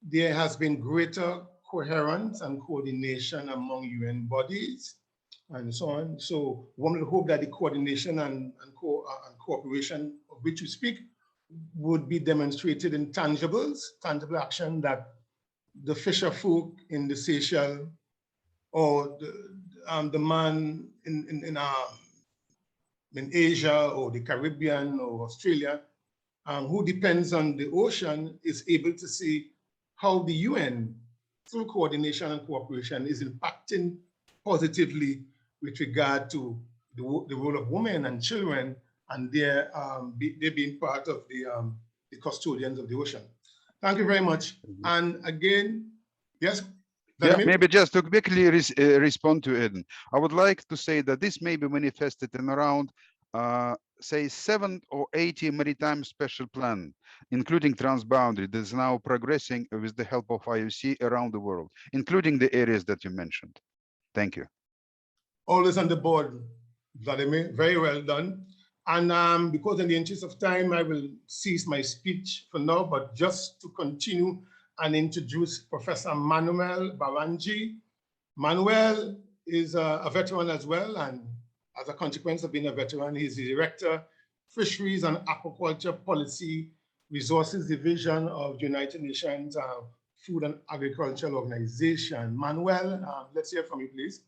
there has been greater coherence and coordination among UN bodies and so on. So one would hope that the coordination and cooperation of which you speak would be demonstrated in tangible action that the fisher folk in the Seychelles or the man in Asia or the Caribbean or Australia who depends on the ocean is able to see how the UN, through coordination and cooperation, is impacting positively with regard to the role of women and children and their being part of the custodians of the ocean. Thank you very much. And again, yes. Yeah, maybe just to quickly respond to Eden, I would like to say that this may be manifested in around, say, 7 or 80 maritime special plan, including transboundary, that is now progressing with the help of IOC around the world, including the areas that you mentioned. Thank you. Always on the board, Vladimir, very well done. And because in the interest of time, I will cease my speech for now, but just to continue and introduce Professor Manuel Baranji. Manuel is a veteran as well, and as a consequence of being a veteran, he's the Director, Fisheries and Aquaculture Policy Resources Division of the United Nations Food and Agricultural Organization. Manuel, let's hear from you, please.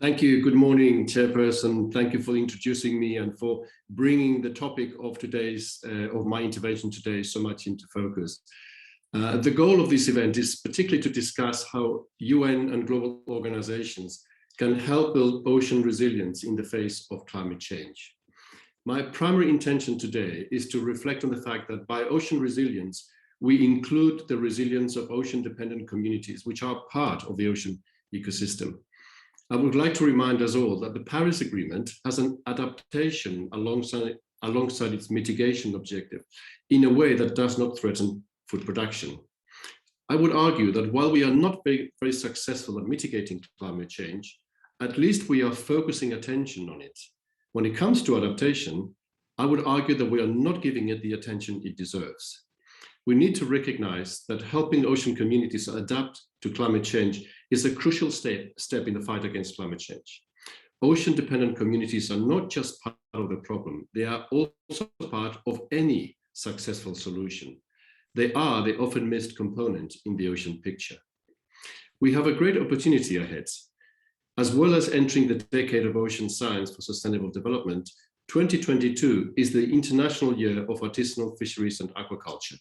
Thank you. Good morning, Chairperson. Thank you for introducing me and for bringing the topic of of my intervention today so much into focus. The goal of this event is particularly to discuss how UN and global organizations can help build ocean resilience in the face of climate change. My primary intention today is to reflect on the fact that by ocean resilience, we include the resilience of ocean-dependent communities, which are part of the ocean ecosystem. I would like to remind us all that the Paris Agreement has an adaptation alongside its mitigation objective in a way that does not threaten food production. I would argue that while we are not very successful at mitigating climate change, at least we are focusing attention on it. When it comes to adaptation, I would argue that we are not giving it the attention it deserves. We need to recognize that helping ocean communities adapt to climate change is a crucial step in the fight against climate change. Ocean-dependent communities are not just part of the problem, they are also part of any successful solution. They are the often missed component in the ocean picture. We have a great opportunity ahead. As well as entering the decade of ocean science for sustainable development, 2022 is the International Year of Artisanal Fisheries and Aquaculture.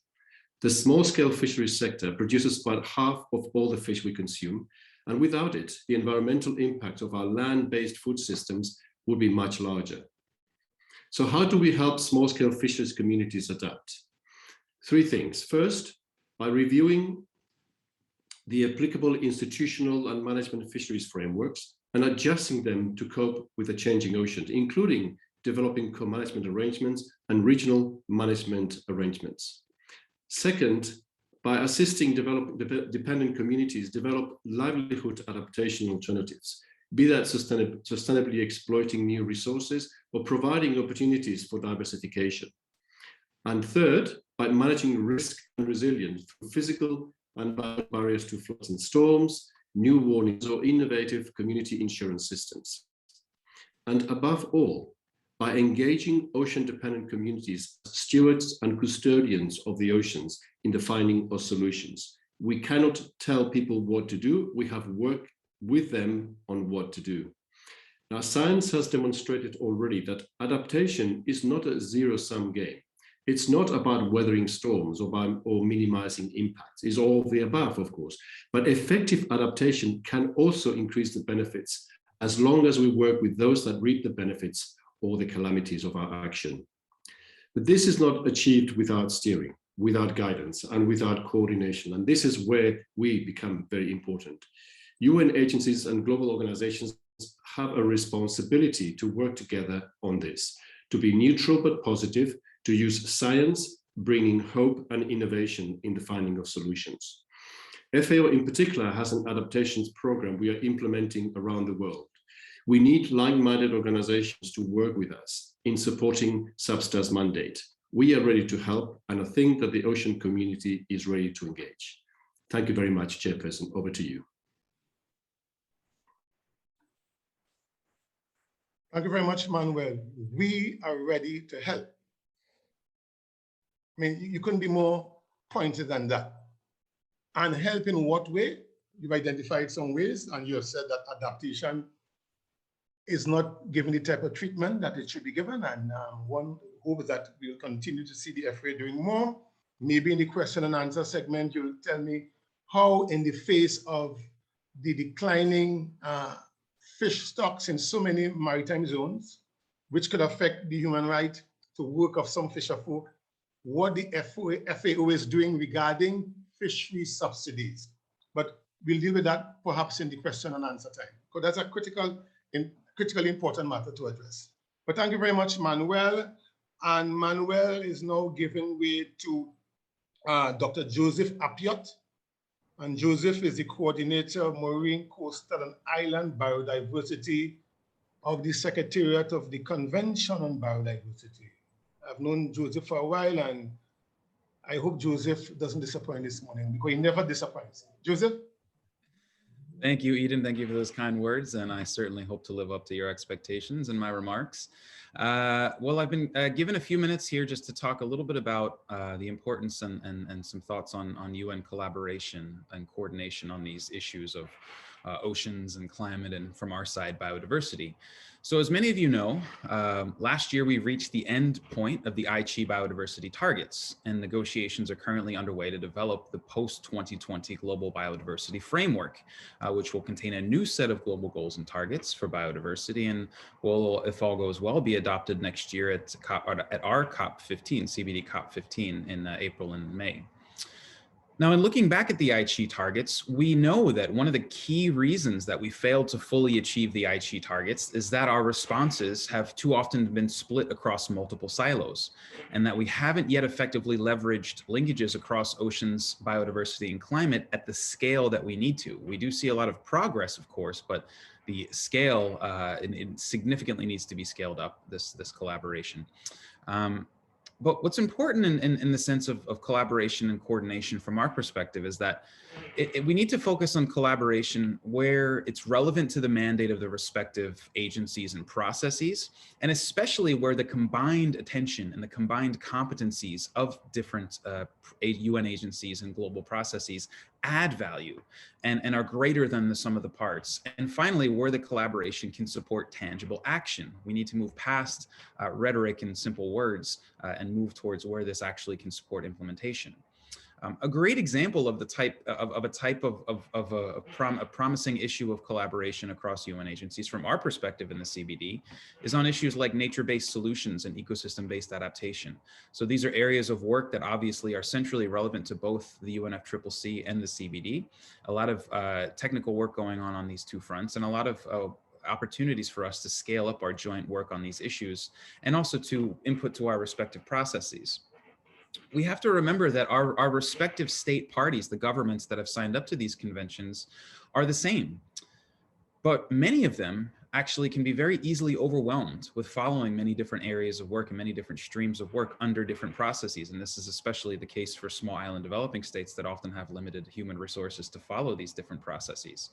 The small-scale fisheries sector produces about half of all the fish we consume, and without it, the environmental impact of our land-based food systems would be much larger. So how do we help small-scale fisheries communities adapt? 3 things. First, by reviewing the applicable institutional and management fisheries frameworks and adjusting them to cope with the changing ocean, including developing co-management arrangements and regional management arrangements. Second, by assisting dependent communities develop livelihood adaptation alternatives, be that sustainably exploiting new resources or providing opportunities for diversification. And third, by managing risk and resilience through physical and barriers to floods and storms, new warnings or innovative community insurance systems. And above all, by engaging ocean-dependent communities as stewards and custodians of the oceans in the finding of solutions. We cannot tell people what to do, we have worked with them on what to do. Now, science has demonstrated already that adaptation is not a zero-sum game. It's not about weathering storms or minimizing impacts. It's all of the above, of course. But effective adaptation can also increase the benefits as long as we work with those that reap the benefits or the calamities of our action. But this is not achieved without steering, without guidance, and without coordination. And this is where we become very important. UN agencies and global organizations have a responsibility to work together on this, to be neutral but positive, to use science, bringing hope and innovation in the finding of solutions. FAO in particular has an adaptations program we are implementing around the world. We need like-minded organizations to work with us in supporting SBSTA's mandate. We are ready to help, and I think that the ocean community is ready to engage. Thank you very much, Chairperson. Over to you. Thank you very much, Manuel. We are ready to help. I mean, you couldn't be more pointed than that. And help in what way? You've identified some ways, and you have said that adaptation is not given the type of treatment that it should be given. And one hopes that we'll continue to see the FA doing more. Maybe in the question and answer segment, you'll tell me how, in the face of the declining fish stocks in so many maritime zones, which could affect the human right to work of some fisherfolk, what the FAO is doing regarding fishery subsidies. But we'll deal with that perhaps in the question and answer time, because that's a critically important matter to address. But thank you very much, Manuel. And Manuel is now giving way to Dr. Joseph Apiot. And Joseph is the coordinator of Marine, Coastal, and Island Biodiversity of the Secretariat of the Convention on Biodiversity. I've known Joseph for a while, and I hope Joseph doesn't disappoint this morning, because he never disappoints. Joseph? Thank you, Eden. Thank you for those kind words, and I certainly hope to live up to your expectations in my remarks. Well, I've been given a few minutes here just to talk a little bit about the importance and some thoughts on UN collaboration and coordination on these issues of oceans and climate, and from our side, biodiversity. So as many of you know, last year we reached the end point of the Aichi biodiversity targets, and negotiations are currently underway to develop the post-2020 global biodiversity framework, which will contain a new set of global goals and targets for biodiversity, and will, if all goes well, be adopted next year at our COP15, CBD COP15 in April and May. Now, in looking back at the Aichi targets, we know that one of the key reasons that we failed to fully achieve the Aichi targets is that our responses have too often been split across multiple silos, and that we haven't yet effectively leveraged linkages across oceans, biodiversity, and climate at the scale that we need to. We do see a lot of progress, of course, but the scale it significantly needs to be scaled up, this collaboration. But what's important in the sense of collaboration and coordination from our perspective is that we need to focus on collaboration where it's relevant to the mandate of the respective agencies and processes, and especially where the combined attention and the combined competencies of different UN agencies and global processes add value and are greater than the sum of the parts. And finally, where the collaboration can support tangible action. We need to move past rhetoric and simple words and move towards where this actually can support implementation. A great example of the type of a promising issue of collaboration across UN agencies from our perspective in the CBD is on issues like nature-based solutions and ecosystem-based adaptation. So these are areas of work that obviously are centrally relevant to both the UNFCCC and the CBD. A lot of technical work going on these two fronts, and a lot of opportunities for us to scale up our joint work on these issues, and also to input to our respective processes. We have to remember that our respective state parties, the governments that have signed up to these conventions, are the same. But many of them actually can be very easily overwhelmed with following many different areas of work and many different streams of work under different processes. And this is especially the case for small island developing states that often have limited human resources to follow these different processes.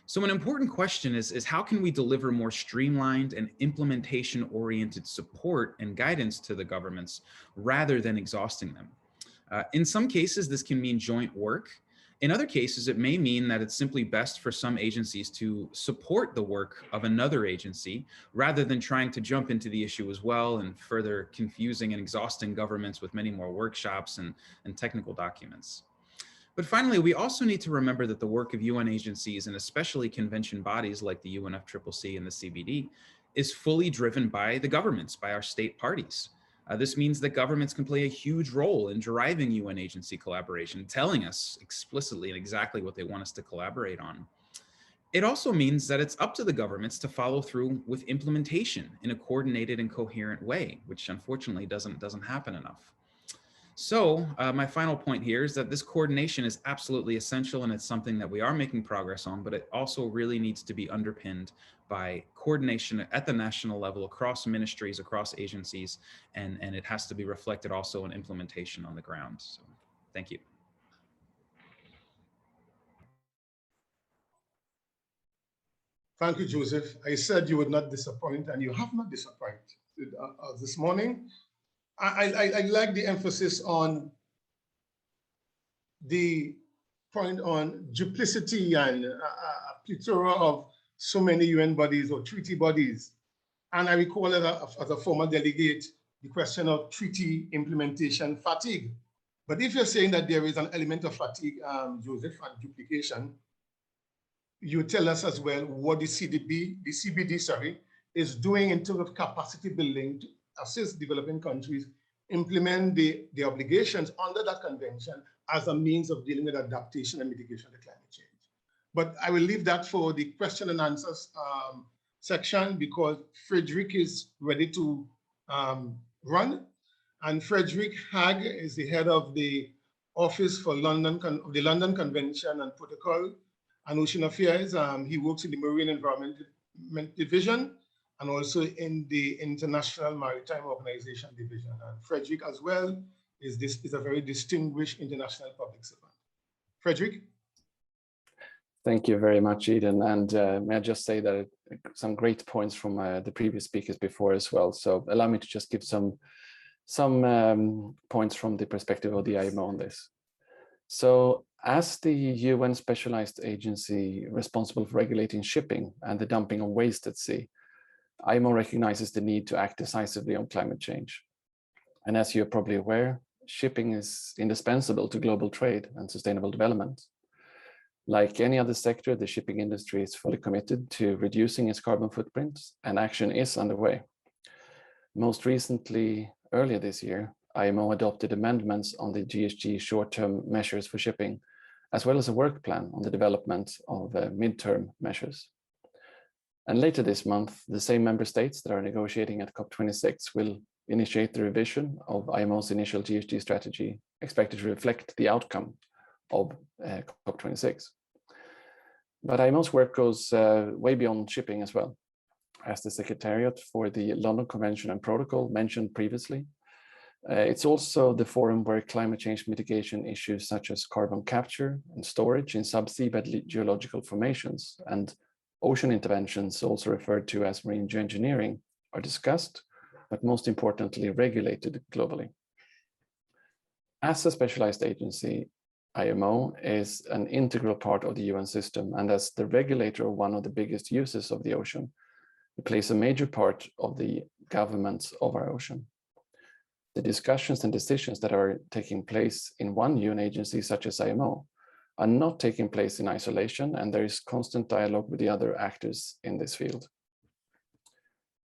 So an important question is how can we deliver more streamlined and implementation-oriented support and guidance to the governments rather than exhausting them? In some cases, this can mean joint work. In other cases, it may mean that it's simply best for some agencies to support the work of another agency rather than trying to jump into the issue as well and further confusing and exhausting governments with many more workshops and technical documents. But finally, we also need to remember that the work of UN agencies, and especially convention bodies like the UNFCCC and the CBD, is fully driven by the governments, by our state parties. This means that governments can play a huge role in driving UN agency collaboration, telling us explicitly and exactly what they want us to collaborate on. It also means that it's up to the governments to follow through with implementation in a coordinated and coherent way, which unfortunately doesn't happen enough. So my final point here is that this coordination is absolutely essential, and it's something that we are making progress on, but it also really needs to be underpinned by coordination at the national level across ministries, across agencies, and it has to be reflected also in implementation on the ground. So thank you. Thank you, Joseph. I said you would not disappoint, and you have not disappointed us this morning. I like the emphasis on the point on duplicity and a plethora of so many UN bodies or treaty bodies. And I recall as a former delegate, the question of treaty implementation fatigue. But if you're saying that there is an element of fatigue, Joseph, and duplication, you tell us as well what the CBD, sorry, is doing in terms of capacity building to assist developing countries implement the obligations under that convention as a means of dealing with adaptation and mitigation of climate change. But I will leave that for the question and answers section because Frederick is ready to run. And Frederick Hagg is the head of the Office for the London Convention and Protocol and Ocean Affairs. He works in the Marine Environment Division and also in the International Maritime Organization Division. And Frederick as well is a very distinguished international public servant. Frederick? Thank you very much, Eden. And may I just say that some great points from the previous speakers before as well. So allow me to just give some points from the perspective of the IMO on this. So as the UN specialized agency responsible for regulating shipping and the dumping of waste at sea, IMO recognizes the need to act decisively on climate change. And as you're probably aware, shipping is indispensable to global trade and sustainable development. Like any other sector, the shipping industry is fully committed to reducing its carbon footprint, and action is underway. Most recently, earlier this year, IMO adopted amendments on the GHG short-term measures for shipping, as well as a work plan on the development of mid-term measures. And later this month, the same member states that are negotiating at COP26 will initiate the revision of IMO's initial GHG strategy, expected to reflect the outcome of COP26. But IMO's work goes way beyond shipping as well. As the Secretariat for the London Convention and Protocol mentioned previously, it's also the forum where climate change mitigation issues such as carbon capture and storage in subseabed geological formations and ocean interventions, also referred to as marine geoengineering, are discussed, but most importantly, regulated globally. As a specialized agency, IMO is an integral part of the UN system, and as the regulator of one of the biggest users of the ocean, it plays a major part of the governance of our ocean. The discussions and decisions that are taking place in one UN agency such as IMO are not taking place in isolation, and there is constant dialogue with the other actors in this field.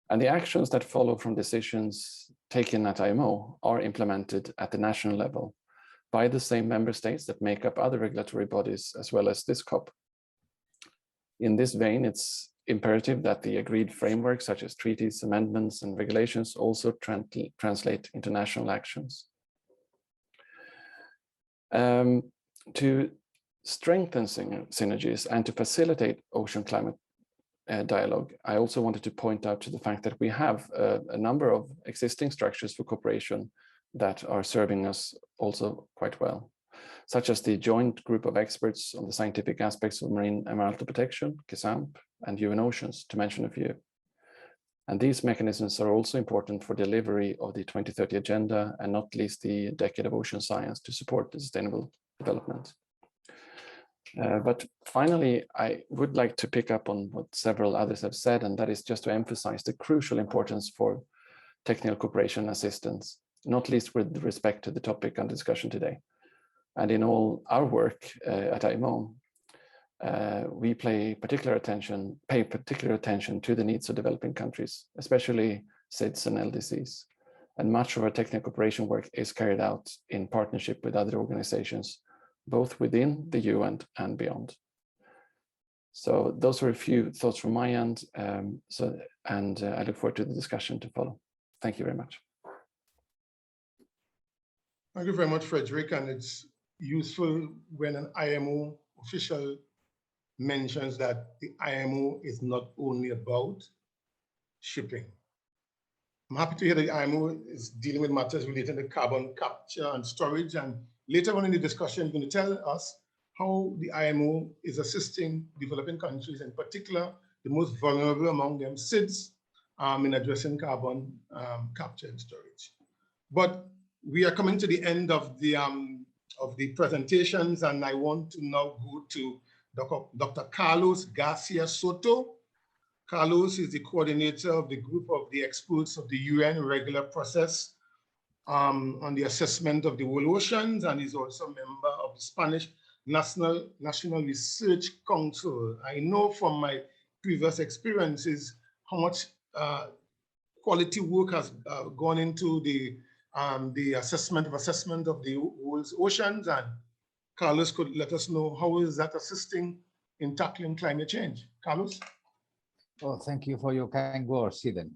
And the actions that follow from decisions taken at IMO are implemented at the national level by the same member states that make up other regulatory bodies as well as this COP. In this vein, it's imperative that the agreed framework such as treaties, amendments, and regulations also translate into national actions. To strengthen synergies and to facilitate ocean climate dialogue, I also wanted to point out to the fact that we have a number of existing structures for cooperation that are serving us also quite well, such as the Joint Group of Experts on the Scientific Aspects of Marine Environmental Protection, GESAMP, and UN Oceans, to mention a few. And these mechanisms are also important for delivery of the 2030 Agenda, and not least the Decade of Ocean Science to support the sustainable development. But finally, I would like to pick up on what several others have said, and that is just to emphasize the crucial importance for technical cooperation and assistance, not least with respect to the topic on discussion today. And in all our work at IMO, we pay particular attention to the needs of developing countries, especially SIDS and LDCs. And much of our technical cooperation work is carried out in partnership with other organizations, both within the UN and beyond. So those are a few thoughts from my end. I look forward to the discussion to follow. Thank you very much. Thank you very much, Frederick. And it's useful when an IMO official mentions that the IMO is not only about shipping. I'm happy to hear that the IMO is dealing with matters related to carbon capture and storage. And later on in the discussion, you're going to tell us how the IMO is assisting developing countries, in particular the most vulnerable among them sits in addressing carbon capture and storage. But we are coming to the end of the presentations, and I want to now go to Dr. Carlos Garcia Soto. Carlos is the coordinator of the group of the experts of the UN regular process on the assessment of the world oceans, and is also a member of the Spanish National Research Council. I know from my previous experiences how much quality work has gone into the assessment of the world's oceans, and Carlos could let us know how is that assisting in tackling climate change. Carlos? Oh, thank you for your kind words, Eden.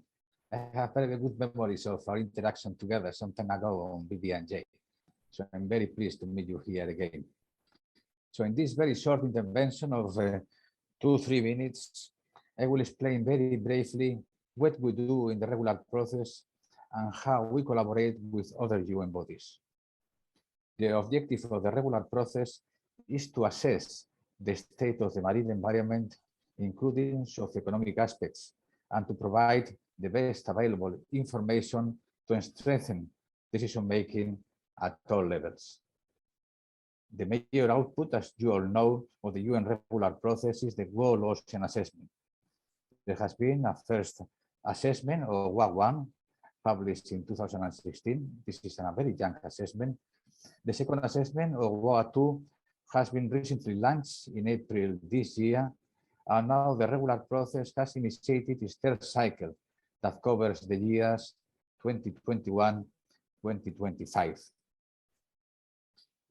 I have very good memories of our interaction together some time ago on BB&J. So I'm very pleased to meet you here again. So in this very short intervention of 2-3 minutes, I will explain very briefly what we do in the regular process and how we collaborate with other UN bodies. The objective of the regular process is to assess the state of the marine environment, including socioeconomic aspects, and to provide the best available information to strengthen decision-making at all levels. The major output, as you all know, of the UN regular process is the World Ocean Assessment. There has been a first assessment, or WA1, published in 2016. This is a very young assessment. The second assessment, or WA2, has been recently launched in April this year, and now the regular process has initiated its third cycle that covers the years 2021-2025.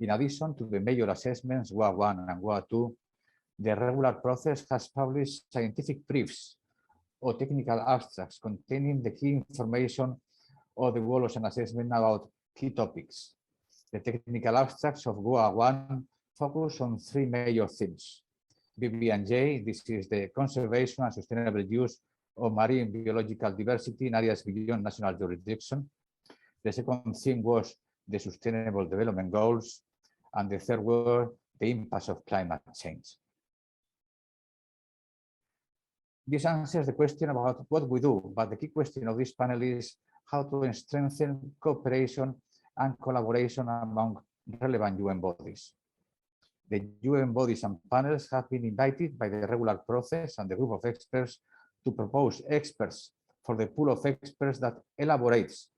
In addition to the major assessments, WA1 and WA2, the regular process has published scientific briefs or technical abstracts containing the key information of the World Ocean Assessment about key topics. The technical abstracts of WA1 focus on 3 major themes. BB&J, this is the conservation and sustainable use of marine biological diversity in areas beyond national jurisdiction. The second theme was the Sustainable Development Goals, and the third were the impacts of climate change. This answers the question about what we do, but the key question of this panel is how to strengthen cooperation and collaboration among relevant UN bodies. The UN bodies and panels have been invited by the regular process and the group of experts to propose experts for the pool of experts that elaborates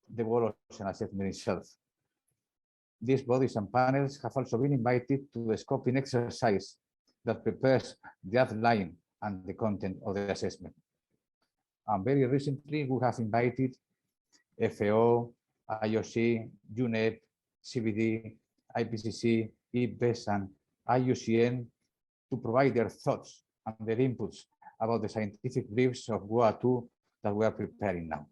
the World Ocean Assessment itself. These bodies and panels have also been invited to the scoping exercise that prepares the outline and the content of the assessment. And very recently, we have invited FAO, IOC, UNEP, CBD, IPCC, IPBES, and IUCN to provide their thoughts and their inputs about the scientific briefs of WA2 that we are preparing now.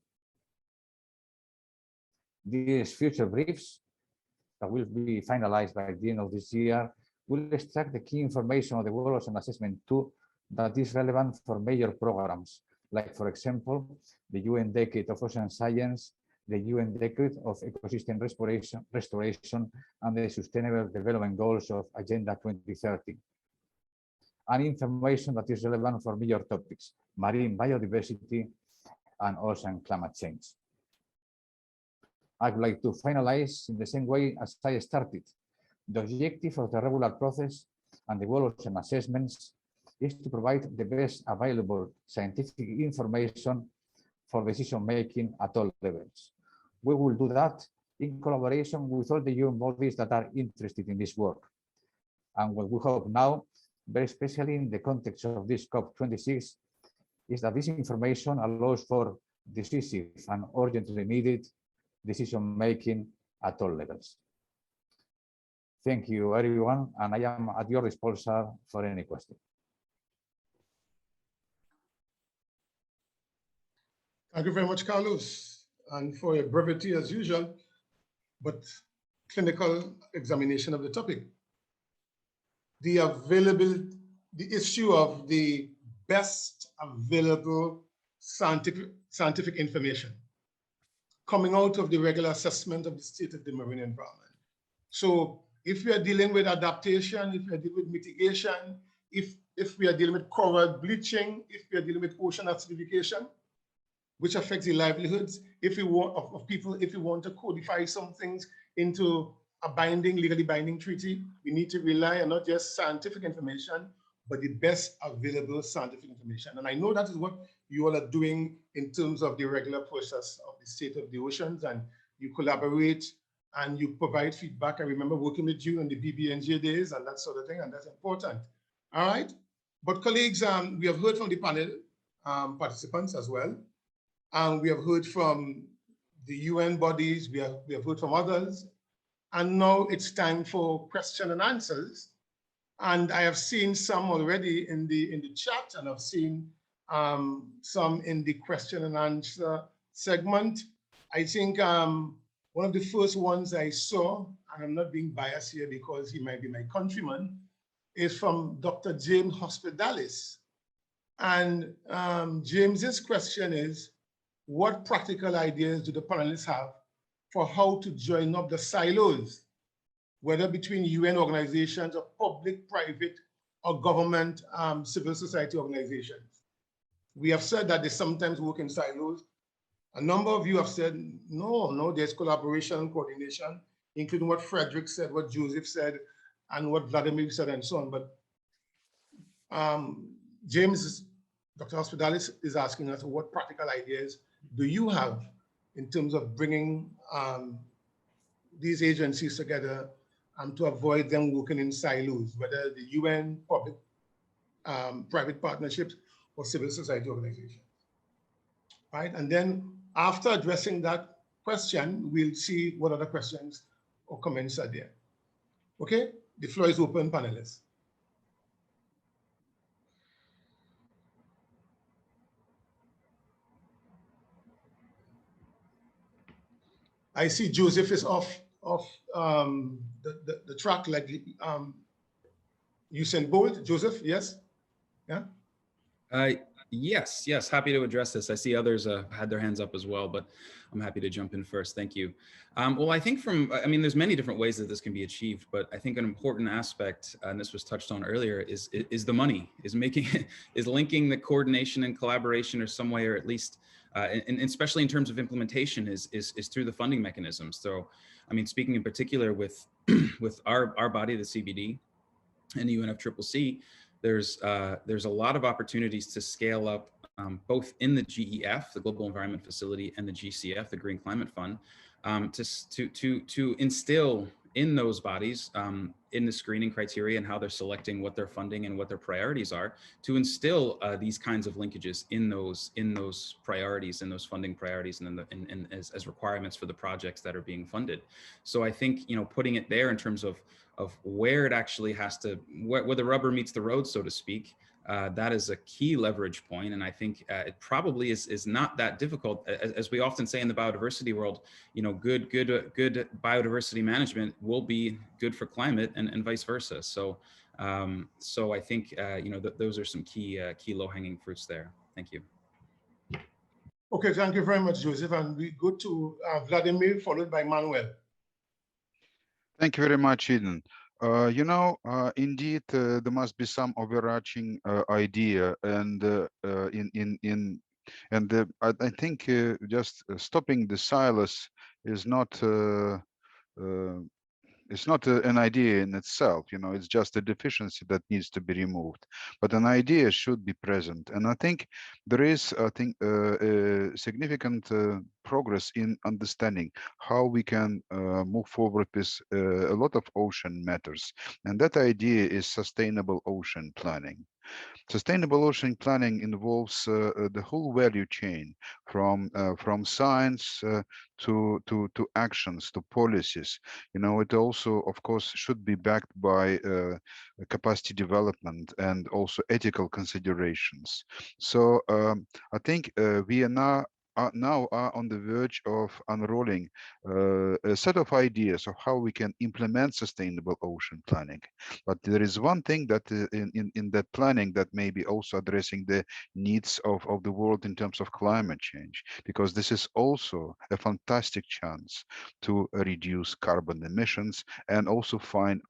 These future briefs that will be finalized by the end of this year will extract the key information of the World Ocean Assessment 2 that is relevant for major programs, like, for example, the UN Decade of Ocean Science, the UN Decade of Ecosystem Restoration, and the Sustainable Development Goals of Agenda 2030. And information that is relevant for major topics, marine biodiversity and ocean climate change. I would like to finalize in the same way as I started. The objective of the regular process and the World Ocean Assessments is to provide the best available scientific information for decision-making at all levels. We will do that in collaboration with all the UN bodies that are interested in this work. And what we hope now, very especially in the context of this COP26, is that this information allows for decisive and urgently needed decision-making at all levels. Thank you, everyone, and I am at your disposal for any question. Thank you very much, Carlos, and for your brevity as usual, but clinical examination of the topic. The issue of the best available scientific information coming out of the regular assessment of the state of the marine environment. So if we are dealing with adaptation, if we are dealing with mitigation, if if we are dealing with coral bleaching, if we are dealing with ocean acidification, which affects the livelihoods, if we want of people, if we want to codify some things into a binding, legally binding treaty, we need to rely on not just scientific information, but the best available scientific information. And I know that is what you all are doing in terms of the regular process of the state of the oceans, and you collaborate and you provide feedback. I remember working with you in the BBNJ days and that sort of thing, and that's important. All right. But colleagues, we have heard from the panel participants as well. And we have heard from the UN bodies, we have heard from others. And now it's time for question and answers. And I have seen some already in the chat, and I've seen some in the question and answer segment. I think one of the first ones I saw, and I'm not being biased here because he might be my countryman, is from Dr. James Hospitalis. And James's question is, what practical ideas do the panelists have for how to join up the silos, whether between UN organizations or public, private, or government civil society organizations? We have said that they sometimes work in silos. A number of you have said, no, there's collaboration and coordination, including what Frederick said, what Joseph said, and what Vladimir said, and so on. But James, Dr. Hospitalis is asking us, what practical ideas do you have in terms of bringing these agencies together to avoid them working in silos, whether the UN, public, private partnerships, or civil society organizations, right? And then after addressing that question, we'll see what other questions or comments are there. Okay, the floor is open, panelists. I see Joseph is off the track like Usain Bolt. Joseph, yes? Yeah? Yes, happy to address this. I see others had their hands up as well, but I'm happy to jump in first. Thank you. Well, I think there's many different ways that this can be achieved, but I think an important aspect, and this was touched on earlier, is the money, is linking the coordination and collaboration or some way, or at least, and especially in terms of implementation, is through the funding mechanisms. So, I mean, speaking in particular with our body, the CBD, and the UNFCCC, there's a lot of opportunities to scale up both in the GEF, the Global Environment Facility, and the GCF, the Green Climate Fund, to instill in those bodies, in the screening criteria and how they're selecting what they're funding and what their priorities are, to instill these kinds of linkages in those priorities, in those funding priorities, and as requirements for the projects that are being funded. So I think, putting it there in terms of where it actually has to, where the rubber meets the road, so to speak, that is a key leverage point. And I think it probably is not that difficult. As we often say in the biodiversity world, good biodiversity management will be good for climate, and vice versa. So I think, those are some key low-hanging fruits there. Thank you. Okay, thank you very much, Joseph. And we go to Vladimir, followed by Manuel. Thank you very much, Eden. Indeed, there must be some overarching idea, and I think just stopping the silos is not it's not an idea in itself. It's just a deficiency that needs to be removed. But an idea should be present, and I think there is, significant progress in understanding how we can move forward with a lot of ocean matters, and that idea is sustainable ocean planning. Sustainable ocean planning involves the whole value chain, from science to actions, to policies. It also, of course, should be backed by capacity development and also ethical considerations. So I think we are now on the verge of unrolling a set of ideas of how we can implement sustainable ocean planning. But there is one thing that in that planning that may be also addressing the needs of the world in terms of climate change, because this is also a fantastic chance to reduce carbon emissions and also find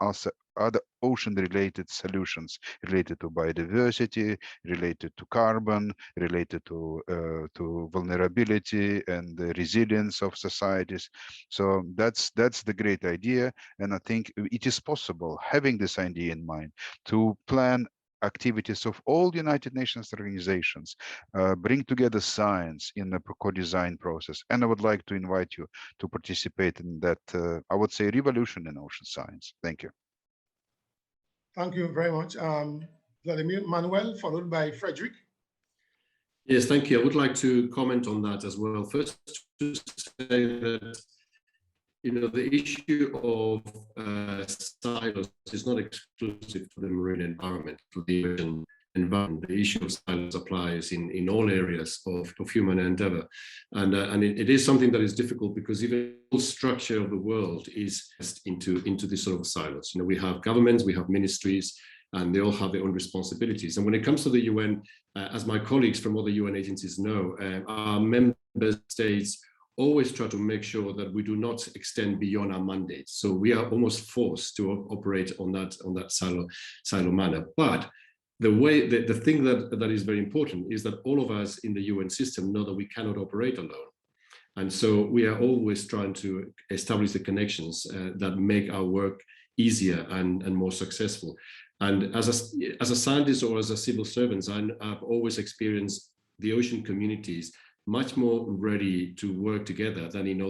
other ocean-related solutions related to biodiversity, related to carbon, related to vulnerability and the resilience of societies. So that's the great idea, and I think it is possible, having this idea in mind, to plan activities of all United Nations organizations, bring together science in the co-design process. And I would like to invite you to participate in that, I would say, revolution in ocean science. Thank you. Thank you very much. Vladimir, Manuel, followed by Frederick. Yes, thank you. I would like to comment on that as well. First, to say that the issue of silos is not exclusive to the marine environment, to the ocean environment. The issue of silos applies in all areas of human endeavor. And it is something that is difficult because even the whole structure of the world is into this sort of silos. We have governments, we have ministries, and they all have their own responsibilities. And when it comes to the UN, as my colleagues from other UN agencies know, our member states always try to make sure that we do not extend beyond our mandate. So we are almost forced to operate on that silo manner. But the thing that is very important is that all of us in the UN system know that we cannot operate alone. And so we are always trying to establish the connections that make our work easier and more successful. And as a scientist or as a civil servant, I've always experienced the ocean communities much more ready to work together than in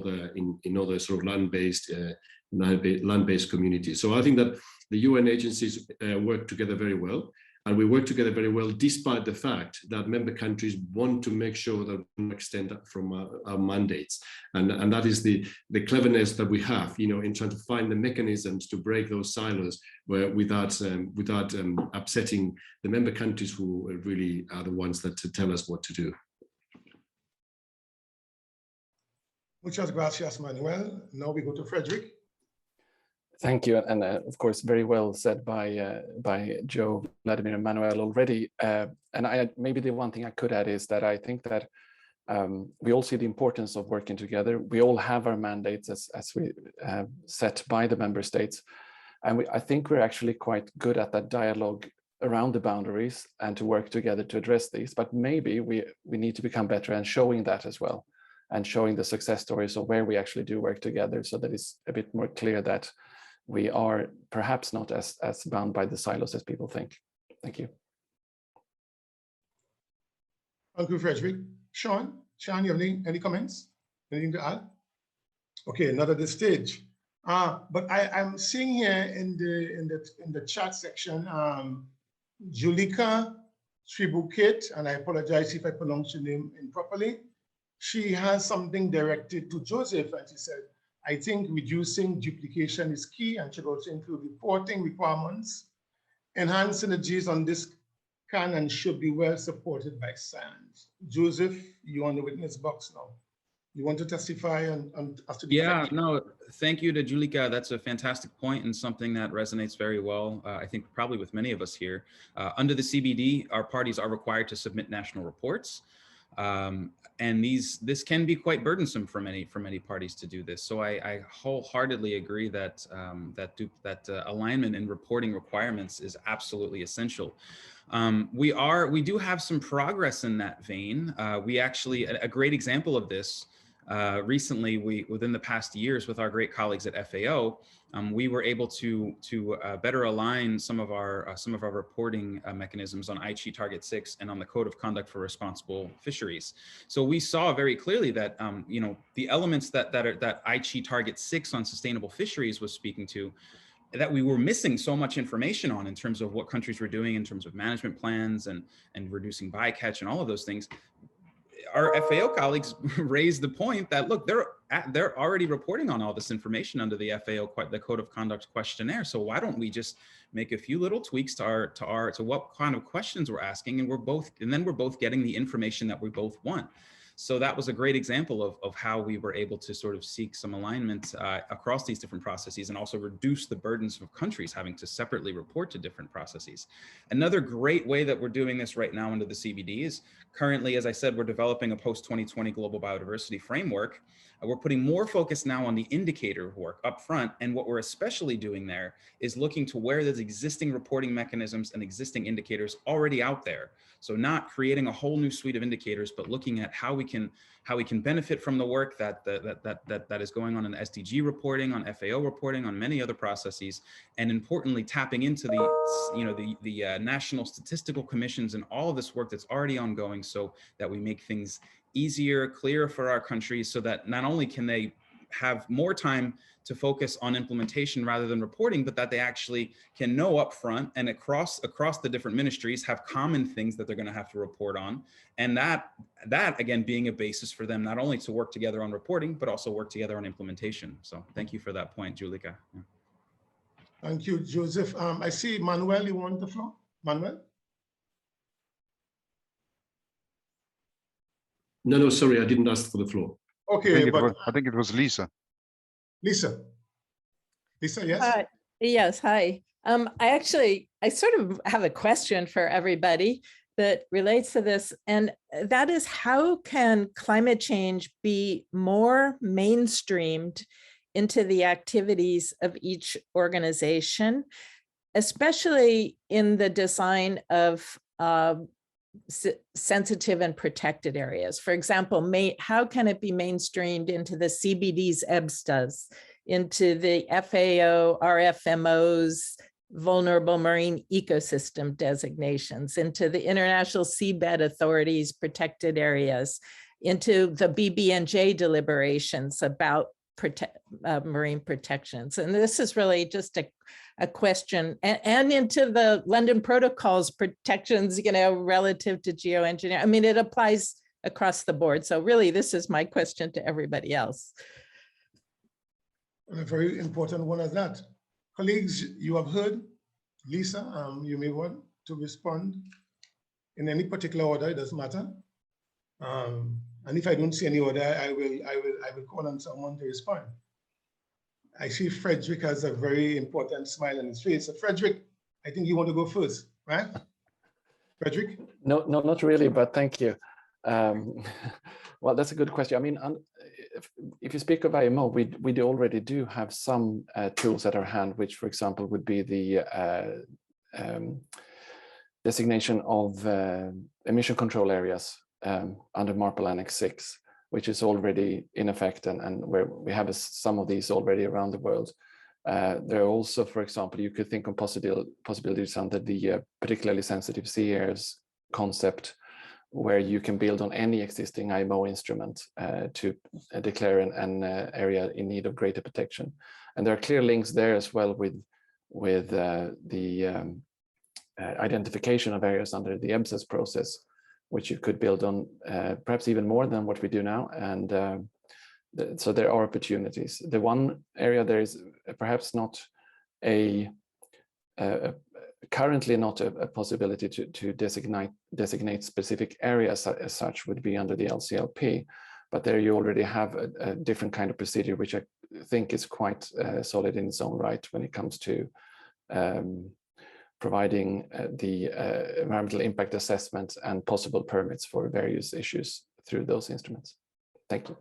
other sort of land-based communities. So I think that the UN agencies work together very well, and we work together very well despite the fact that member countries want to make sure that we extend from our mandates, and that is the cleverness that we have, in trying to find the mechanisms to break those silos without upsetting the member countries who really are the ones that tell us what to do. Muchas gracias, Manuel. Now we go to Frederick. Thank you, and of course, very well said by Joe, Vladimir, and Manuel already. And maybe the one thing I could add is that I think that we all see the importance of working together. We all have our mandates as we set by the member states, and I think we're actually quite good at that dialogue around the boundaries and to work together to address these. But maybe we need to become better and showing that as well, and showing the success stories of where we actually do work together, so that it's a bit more clear that we are perhaps not as bound by the silos as people think. Thank you. Thank you, Frederick. Sean, you have any comments? Anything to add? Okay, not at this stage. But I'm seeing here in the chat section, Julika Tribuket, and I apologize if I pronounce your name improperly. She has something directed to Joseph, and she said, I think reducing duplication is key and should also include reporting requirements. Enhanced synergies on this can and should be well supported by science. Joseph, you're on the witness box now. You want to testify on as to the effect? No, thank you to Julika. That's a fantastic point and something that resonates very well, I think probably with many of us here. Under the CBD, our parties are required to submit national reports. And this can be quite burdensome for many parties to do this. So I wholeheartedly agree that alignment in reporting requirements is absolutely essential. We do have some progress in that vein. We actually, a great example of this, recently, within the past years with our great colleagues at FAO, we were able to better align some of our reporting mechanisms on Aichi Target 6 and on the Code of Conduct for Responsible Fisheries. So we saw very clearly that the elements that Aichi Target 6 on sustainable fisheries was speaking to, that we were missing so much information on in terms of what countries were doing in terms of management plans and reducing bycatch and all of those things. Our FAO colleagues raised the point that, look, they're already reporting on all this information under the FAO, the Code of Conduct questionnaire. So why don't we just make a few little tweaks to what kind of questions we're asking, and we're both getting the information that we both want. So that was a great example of how we were able to sort of seek some alignment across these different processes and also reduce the burdens of countries having to separately report to different processes. Another great way that we're doing this right now under the CBD is currently, as I said, we're developing a post-2020 global biodiversity framework. We're putting more focus now on the indicator work up front. And what we're especially doing there is looking to where there's existing reporting mechanisms and existing indicators already out there. So not creating a whole new suite of indicators, but looking at how we can benefit from the work that is going on in SDG reporting, on FAO reporting, on many other processes, and importantly, tapping into the national statistical commissions and all of this work that's already ongoing, so that we make things easier, clearer for our countries, so that not only can they have more time to focus on implementation rather than reporting, but that they actually can know upfront and across the different ministries have common things that they're going to have to report on. And that again, being a basis for them, not only to work together on reporting, but also work together on implementation. So thank you for that point, Julika. Yeah. Thank you, Joseph. I see Manuel, you want the floor? Manuel? No, sorry, I didn't ask for the floor. Okay, I think it was Lisa. Lisa, yes? Yes, hi. I sort of have a question for everybody that relates to this, and that is, how can climate change be more mainstreamed into the activities of each organization, especially in the design of sensitive and protected areas? For example, how can it be mainstreamed into the CBD's EBSTAs, into the FAO, RFMO's vulnerable marine ecosystem designations, into the International Seabed Authority's protected areas, into the BBNJ deliberations about marine protections? And this is really just a question, and into the London Protocol's protections, relative to geoengineering. I mean, it applies across the board. So really, this is my question to everybody else. A very important one is that. Colleagues, you have heard Lisa, you may want to respond in any particular order, it doesn't matter. And if I don't see any order, I will call on someone to respond. I see Frederick has a very important smile on his face. So Frederick, I think you want to go first, right? Frederick? No, not really, but thank you. Well, that's a good question. I mean, if you speak of IMO, we already do have some tools at our hand, which, for example, would be the designation of emission control areas under MARPOL Annex 6, which is already in effect, and where we have some of these already around the world. There are also, for example, you could think of possibilities under the particularly sensitive sea areas concept, where you can build on any existing IMO instrument to declare an area in need of greater protection. And there are clear links there as well with the identification of areas under the EBSAS process, which you could build on perhaps even more than what we do now. And so there are opportunities. The one area there is perhaps not currently not a possibility to designate specific areas as such would be under the LCLP, but there you already have a different kind of procedure, which I think is quite solid in its own right when it comes to providing the environmental impact assessment and possible permits for various issues through those instruments. Thank you.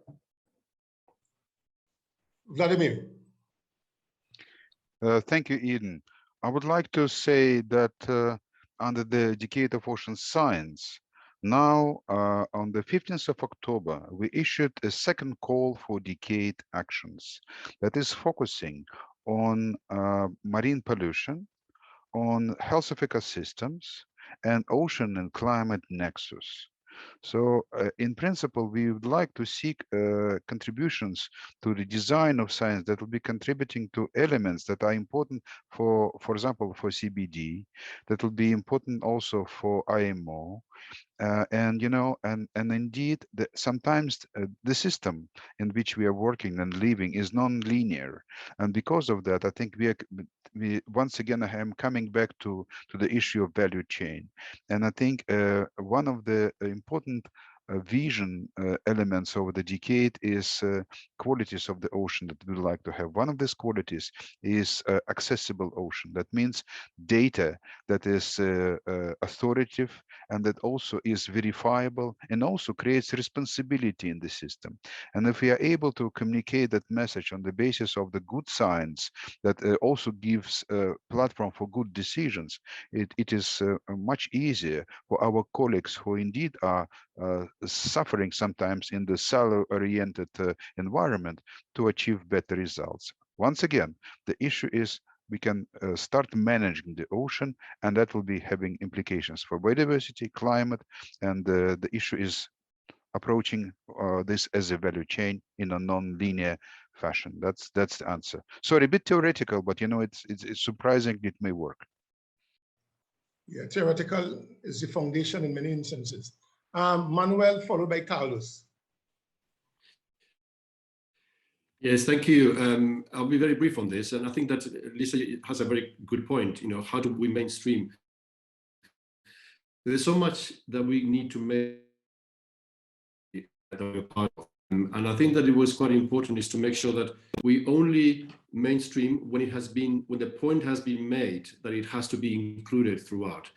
Vladimir. Thank you, Eden. I would like to say that under the Decade of Ocean Science, now on the 15th of October, we issued a second call for decade actions that is focusing on marine pollution, on health of ecosystems, and ocean and climate nexus. So in principle, we would like to seek contributions to the design of science that will be contributing to elements that are important for example, for CBD, that will be important also for IMO. And indeed, sometimes the system in which we are working and living is non-linear, and because of that, I think we once again I am coming back to the issue of value chain, and I think one of the important vision elements over the decade is qualities of the ocean that we would like to have. One of these qualities is accessible ocean. That means data that is authoritative and that also is verifiable and also creates responsibility in the system. And if we are able to communicate that message on the basis of the good science that also gives a platform for good decisions, it is much easier for our colleagues who indeed are suffering sometimes in the silo-oriented environment to achieve better results. Once again, the issue is we can start managing the ocean, and that will be having implications for biodiversity, climate, and the issue is approaching this as a value chain in a non-linear fashion. That's the answer. Sorry, a bit theoretical, but you know, it's surprising it may work. Yeah, theoretical is the foundation in many instances. Manuel, followed by Carlos. Yes, thank you. I'll be very brief on this, and I think that Lisa has a very good point. You know, how do we mainstream? There's so much that we need to make that we're part of. And I think that it was quite important is to make sure that we only mainstream when the point has been made that it has to be included throughout.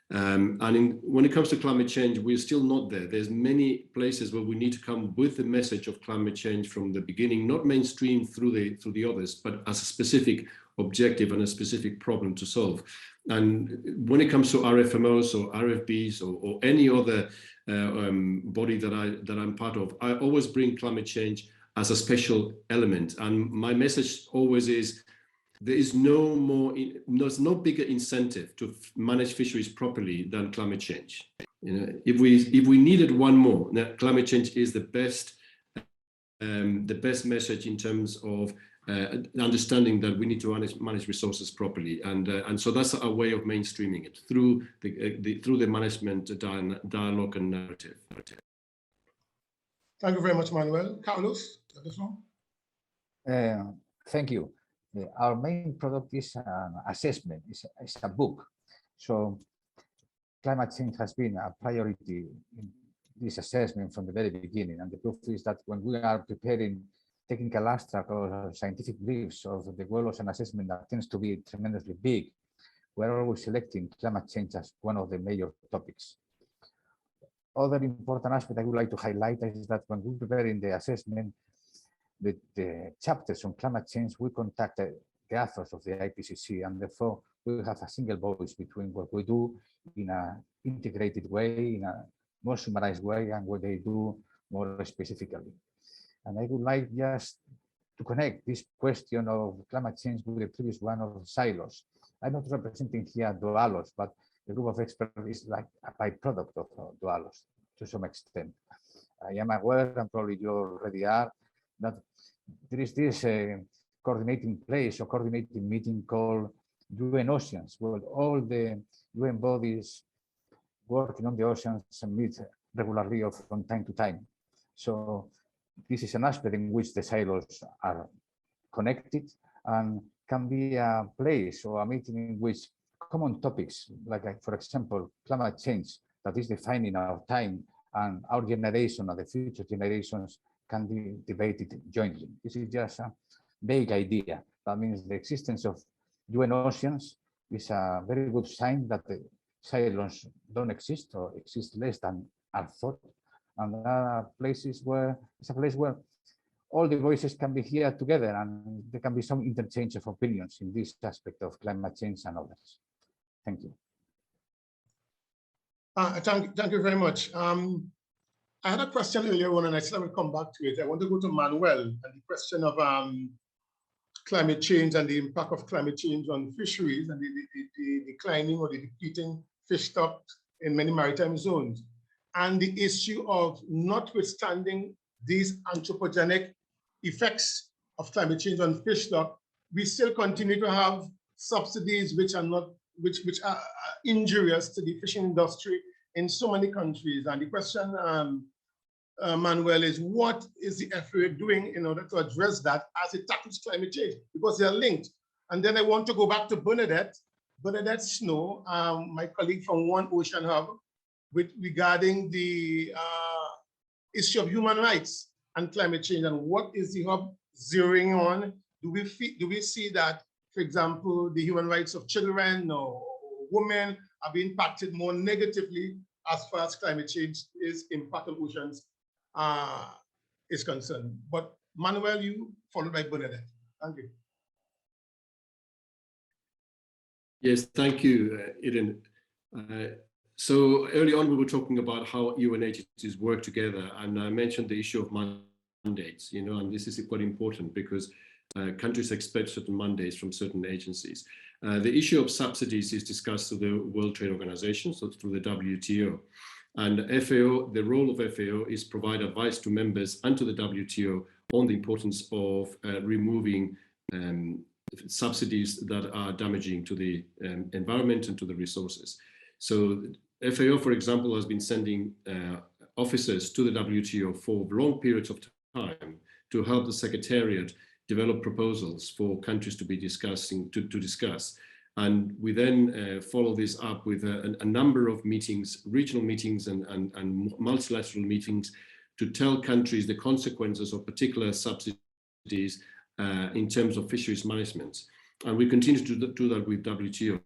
When it comes to climate change, we're still not there. There's many places where we need to come with the message of climate change from the beginning, not mainstream through the others, but as a specific objective and a specific problem to solve. And when it comes to RFMOs or RFBs or any other body that I'm part of, I always bring climate change as a special element. And my message always is, there's no bigger incentive to manage fisheries properly than climate change. You know, if we needed one more, climate change is the best message in terms of understanding that we need to manage resources properly, and so that's our way of mainstreaming it through the management dialogue and narrative. Thank you very much, Manuel. Carlos, thank you. Our main product is an assessment, it's a book. So climate change has been a priority in this assessment from the very beginning. And the proof is that when we are preparing technical abstract or scientific briefs of the World Ocean Assessment that tends to be tremendously big, we're always selecting climate change as one of the major topics. Other important aspect I would like to highlight is that when we're preparing the assessment, the chapters on climate change, we contact the authors of the IPCC, and therefore we have a single voice between what we do in an integrated way, in a more summarized way, and what they do more specifically. And I would like just to connect this question of climate change with the previous one of silos. I'm not representing here Dualos, but the group of experts is like a byproduct of Dualos to some extent. I am aware, and probably you already are, that there is this coordinating place or coordinating meeting called UN Oceans, where all the UN bodies working on the oceans meet regularly or from time to time. So this is an aspect in which the silos are connected and can be a place or a meeting in which common topics, like for example, climate change, that is defining our time and our generation and the future generations can be debated jointly. This is just a vague idea. That means the existence of UN oceans is a very good sign that the silos don't exist or exist less than are thought. And there are places where it's a place where all the voices can be here together, and there can be some interchange of opinions in this aspect of climate change and others. Thank you. Thank you very much. I had a question earlier on, and I said I would come back to it. I want to go to Manuel and the question of climate change and the impact of climate change on fisheries and the declining or the depleting fish stocks in many maritime zones. And the issue of notwithstanding these anthropogenic effects of climate change on fish stock, we still continue to have subsidies which are injurious to the fishing industry in so many countries. And the question, Manuel, is what is the FAA doing in order to address that as it tackles climate change? Because they are linked. And then I want to go back to Bernadette Snow, my colleague from One Ocean Hub, regarding the issue of human rights and climate change, and what is the hub zeroing on? Do we see that, for example, the human rights of children or women are being impacted more negatively as far as climate change is impact on oceans is concerned? But Manuel, you followed by Bernadette. Thank you. Yes, thank you, Eden. So early on, we were talking about how UN agencies work together, and I mentioned the issue of mandates, and this is quite important because countries expect certain mandates from certain agencies. The issue of subsidies is discussed through the World Trade Organization, so through the WTO. And FAO, the role of FAO is provide advice to members and to the WTO on the importance of removing subsidies that are damaging to the environment and to the resources. So FAO, for example, has been sending officers to the WTO for long periods of time to help the Secretariat develop proposals for countries to be discussing, to discuss. And we then follow this up with a number of meetings, regional meetings and multilateral meetings to tell countries the consequences of particular subsidies in terms of fisheries management. And we continue to do that with WTO,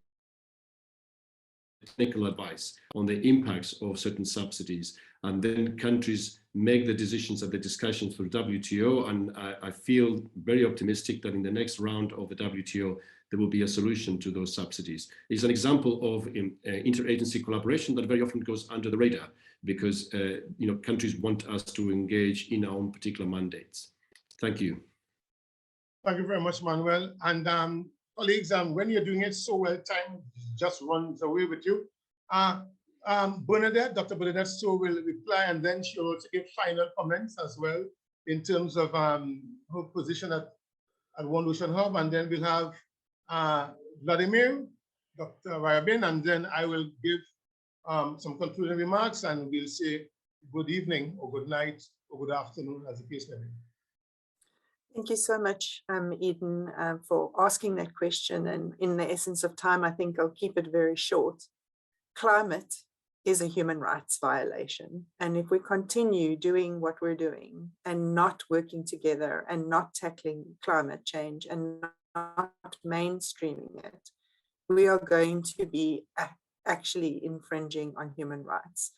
technical advice on the impacts of certain subsidies. And then countries make the decisions at the discussions through WTO. And I feel very optimistic that in the next round of the WTO, there will be a solution to those subsidies. It's an example of interagency collaboration that very often goes under the radar because countries want us to engage in our own particular mandates. Thank you. Thank you very much, Manuel. And colleagues, when you're doing it so well, time just runs away with you. Bernadette, Dr. Bernadette Stowe will reply, and then she'll also give final comments as well in terms of her position at One Ocean Hub. And then we'll have Vladimir, Dr. Ryabin, and then I will give some concluding remarks, and we'll say good evening or good night or good afternoon, as the case may be. Thank you so much, Eden, for asking that question. And in the essence of time, I think I'll keep it very short. Climate is a human rights violation. And if we continue doing what we're doing and not working together and not tackling climate change and not mainstreaming it, we are going to be actually infringing on human rights.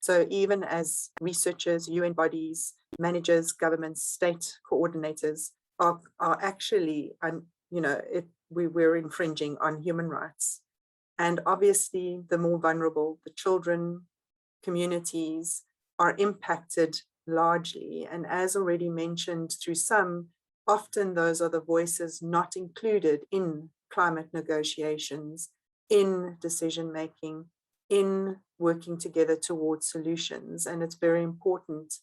So even as researchers, UN bodies, managers, governments, state coordinators are actually, we're infringing on human rights. And obviously, the more vulnerable, the children, communities are impacted largely. And as already mentioned through some, often those are the voices not included in climate negotiations, in decision-making, in working together towards solutions. And it's very important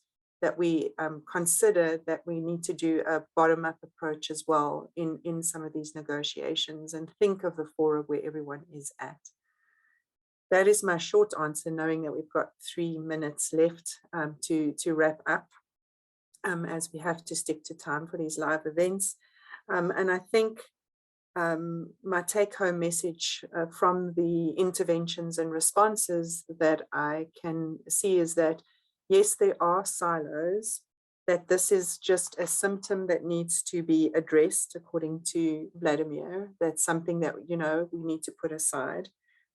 that we consider that we need to do a bottom-up approach as well in some of these negotiations and think of the fora where everyone is at. That is my short answer, knowing that we've got 3 minutes left to wrap up, as we have to stick to time for these live events. And I think my take-home message from the interventions and responses that I can see is that, yes, there are silos, that this is just a symptom that needs to be addressed, according to Vladimir. That's something that, we need to put aside.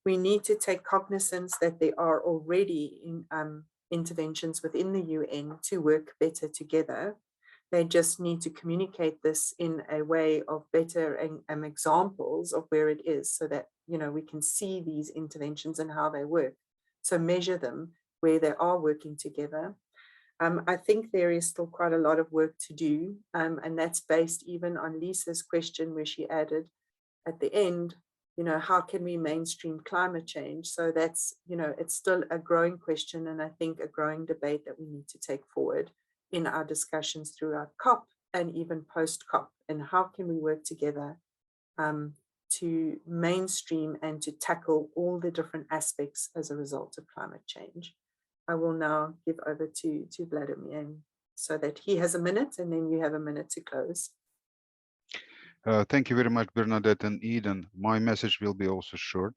We need to take cognizance that there are already interventions within the UN to work better together. They just need to communicate this in a way of better examples of where it is so that, we can see these interventions and how they work. So measure them where they are working together. I think there is still quite a lot of work to do. And that's based even on Lisa's question where she added at the end, how can we mainstream climate change? So that's, it's still a growing question, and I think a growing debate that we need to take forward in our discussions throughout COP and even post-COP. And how can we work together to mainstream and to tackle all the different aspects as a result of climate change? I will now give over to Vladimir so that he has a minute and then you have a minute to close. Thank you very much, Bernadette and Eden. My message will be also short.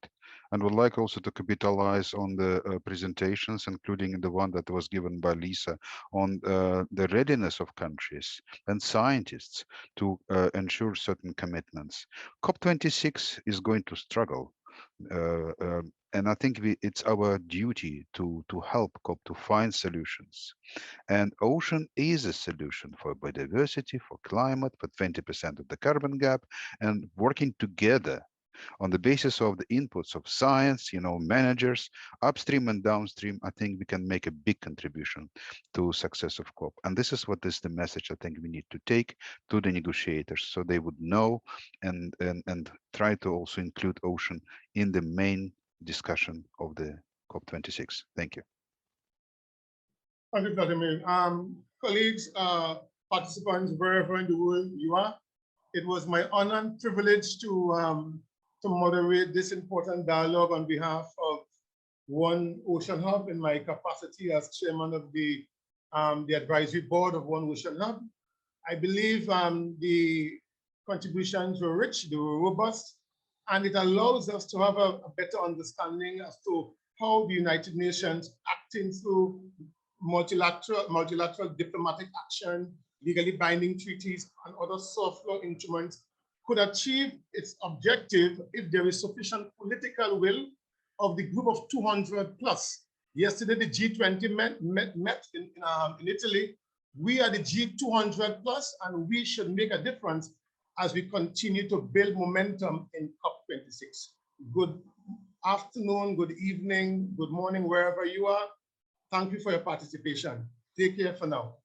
and would like also to capitalize on the presentations, including the one that was given by Lisa on the readiness of countries and scientists to ensure certain commitments. COP26 is going to struggle. And I think it's our duty to help COP to find solutions. And ocean is a solution for biodiversity, for climate, for 20% of the carbon gap, and working together on the basis of the inputs of science, managers, upstream and downstream, I think we can make a big contribution to success of COP. And this is what is the message I think we need to take to the negotiators, so they would know and try to also include ocean in the main discussion of the COP26. Thank you. Thank you, Vladimir. Colleagues, participants, wherever in the world you are, it was my honor and privilege to moderate this important dialogue on behalf of One Ocean Hub in my capacity as chairman of the advisory board of One Ocean Hub. I believe the contributions were rich, they were robust, and it allows us to have a better understanding as to how the United Nations, acting through multilateral diplomatic action, legally binding treaties, and other soft law instruments, could achieve its objective if there is sufficient political will of the group of 200 plus. Yesterday, the G20 met in Italy. We are the G200 plus, and we should make a difference as we continue to build momentum in COP26. Good afternoon, good evening, good morning, wherever you are. Thank you for your participation. Take care for now.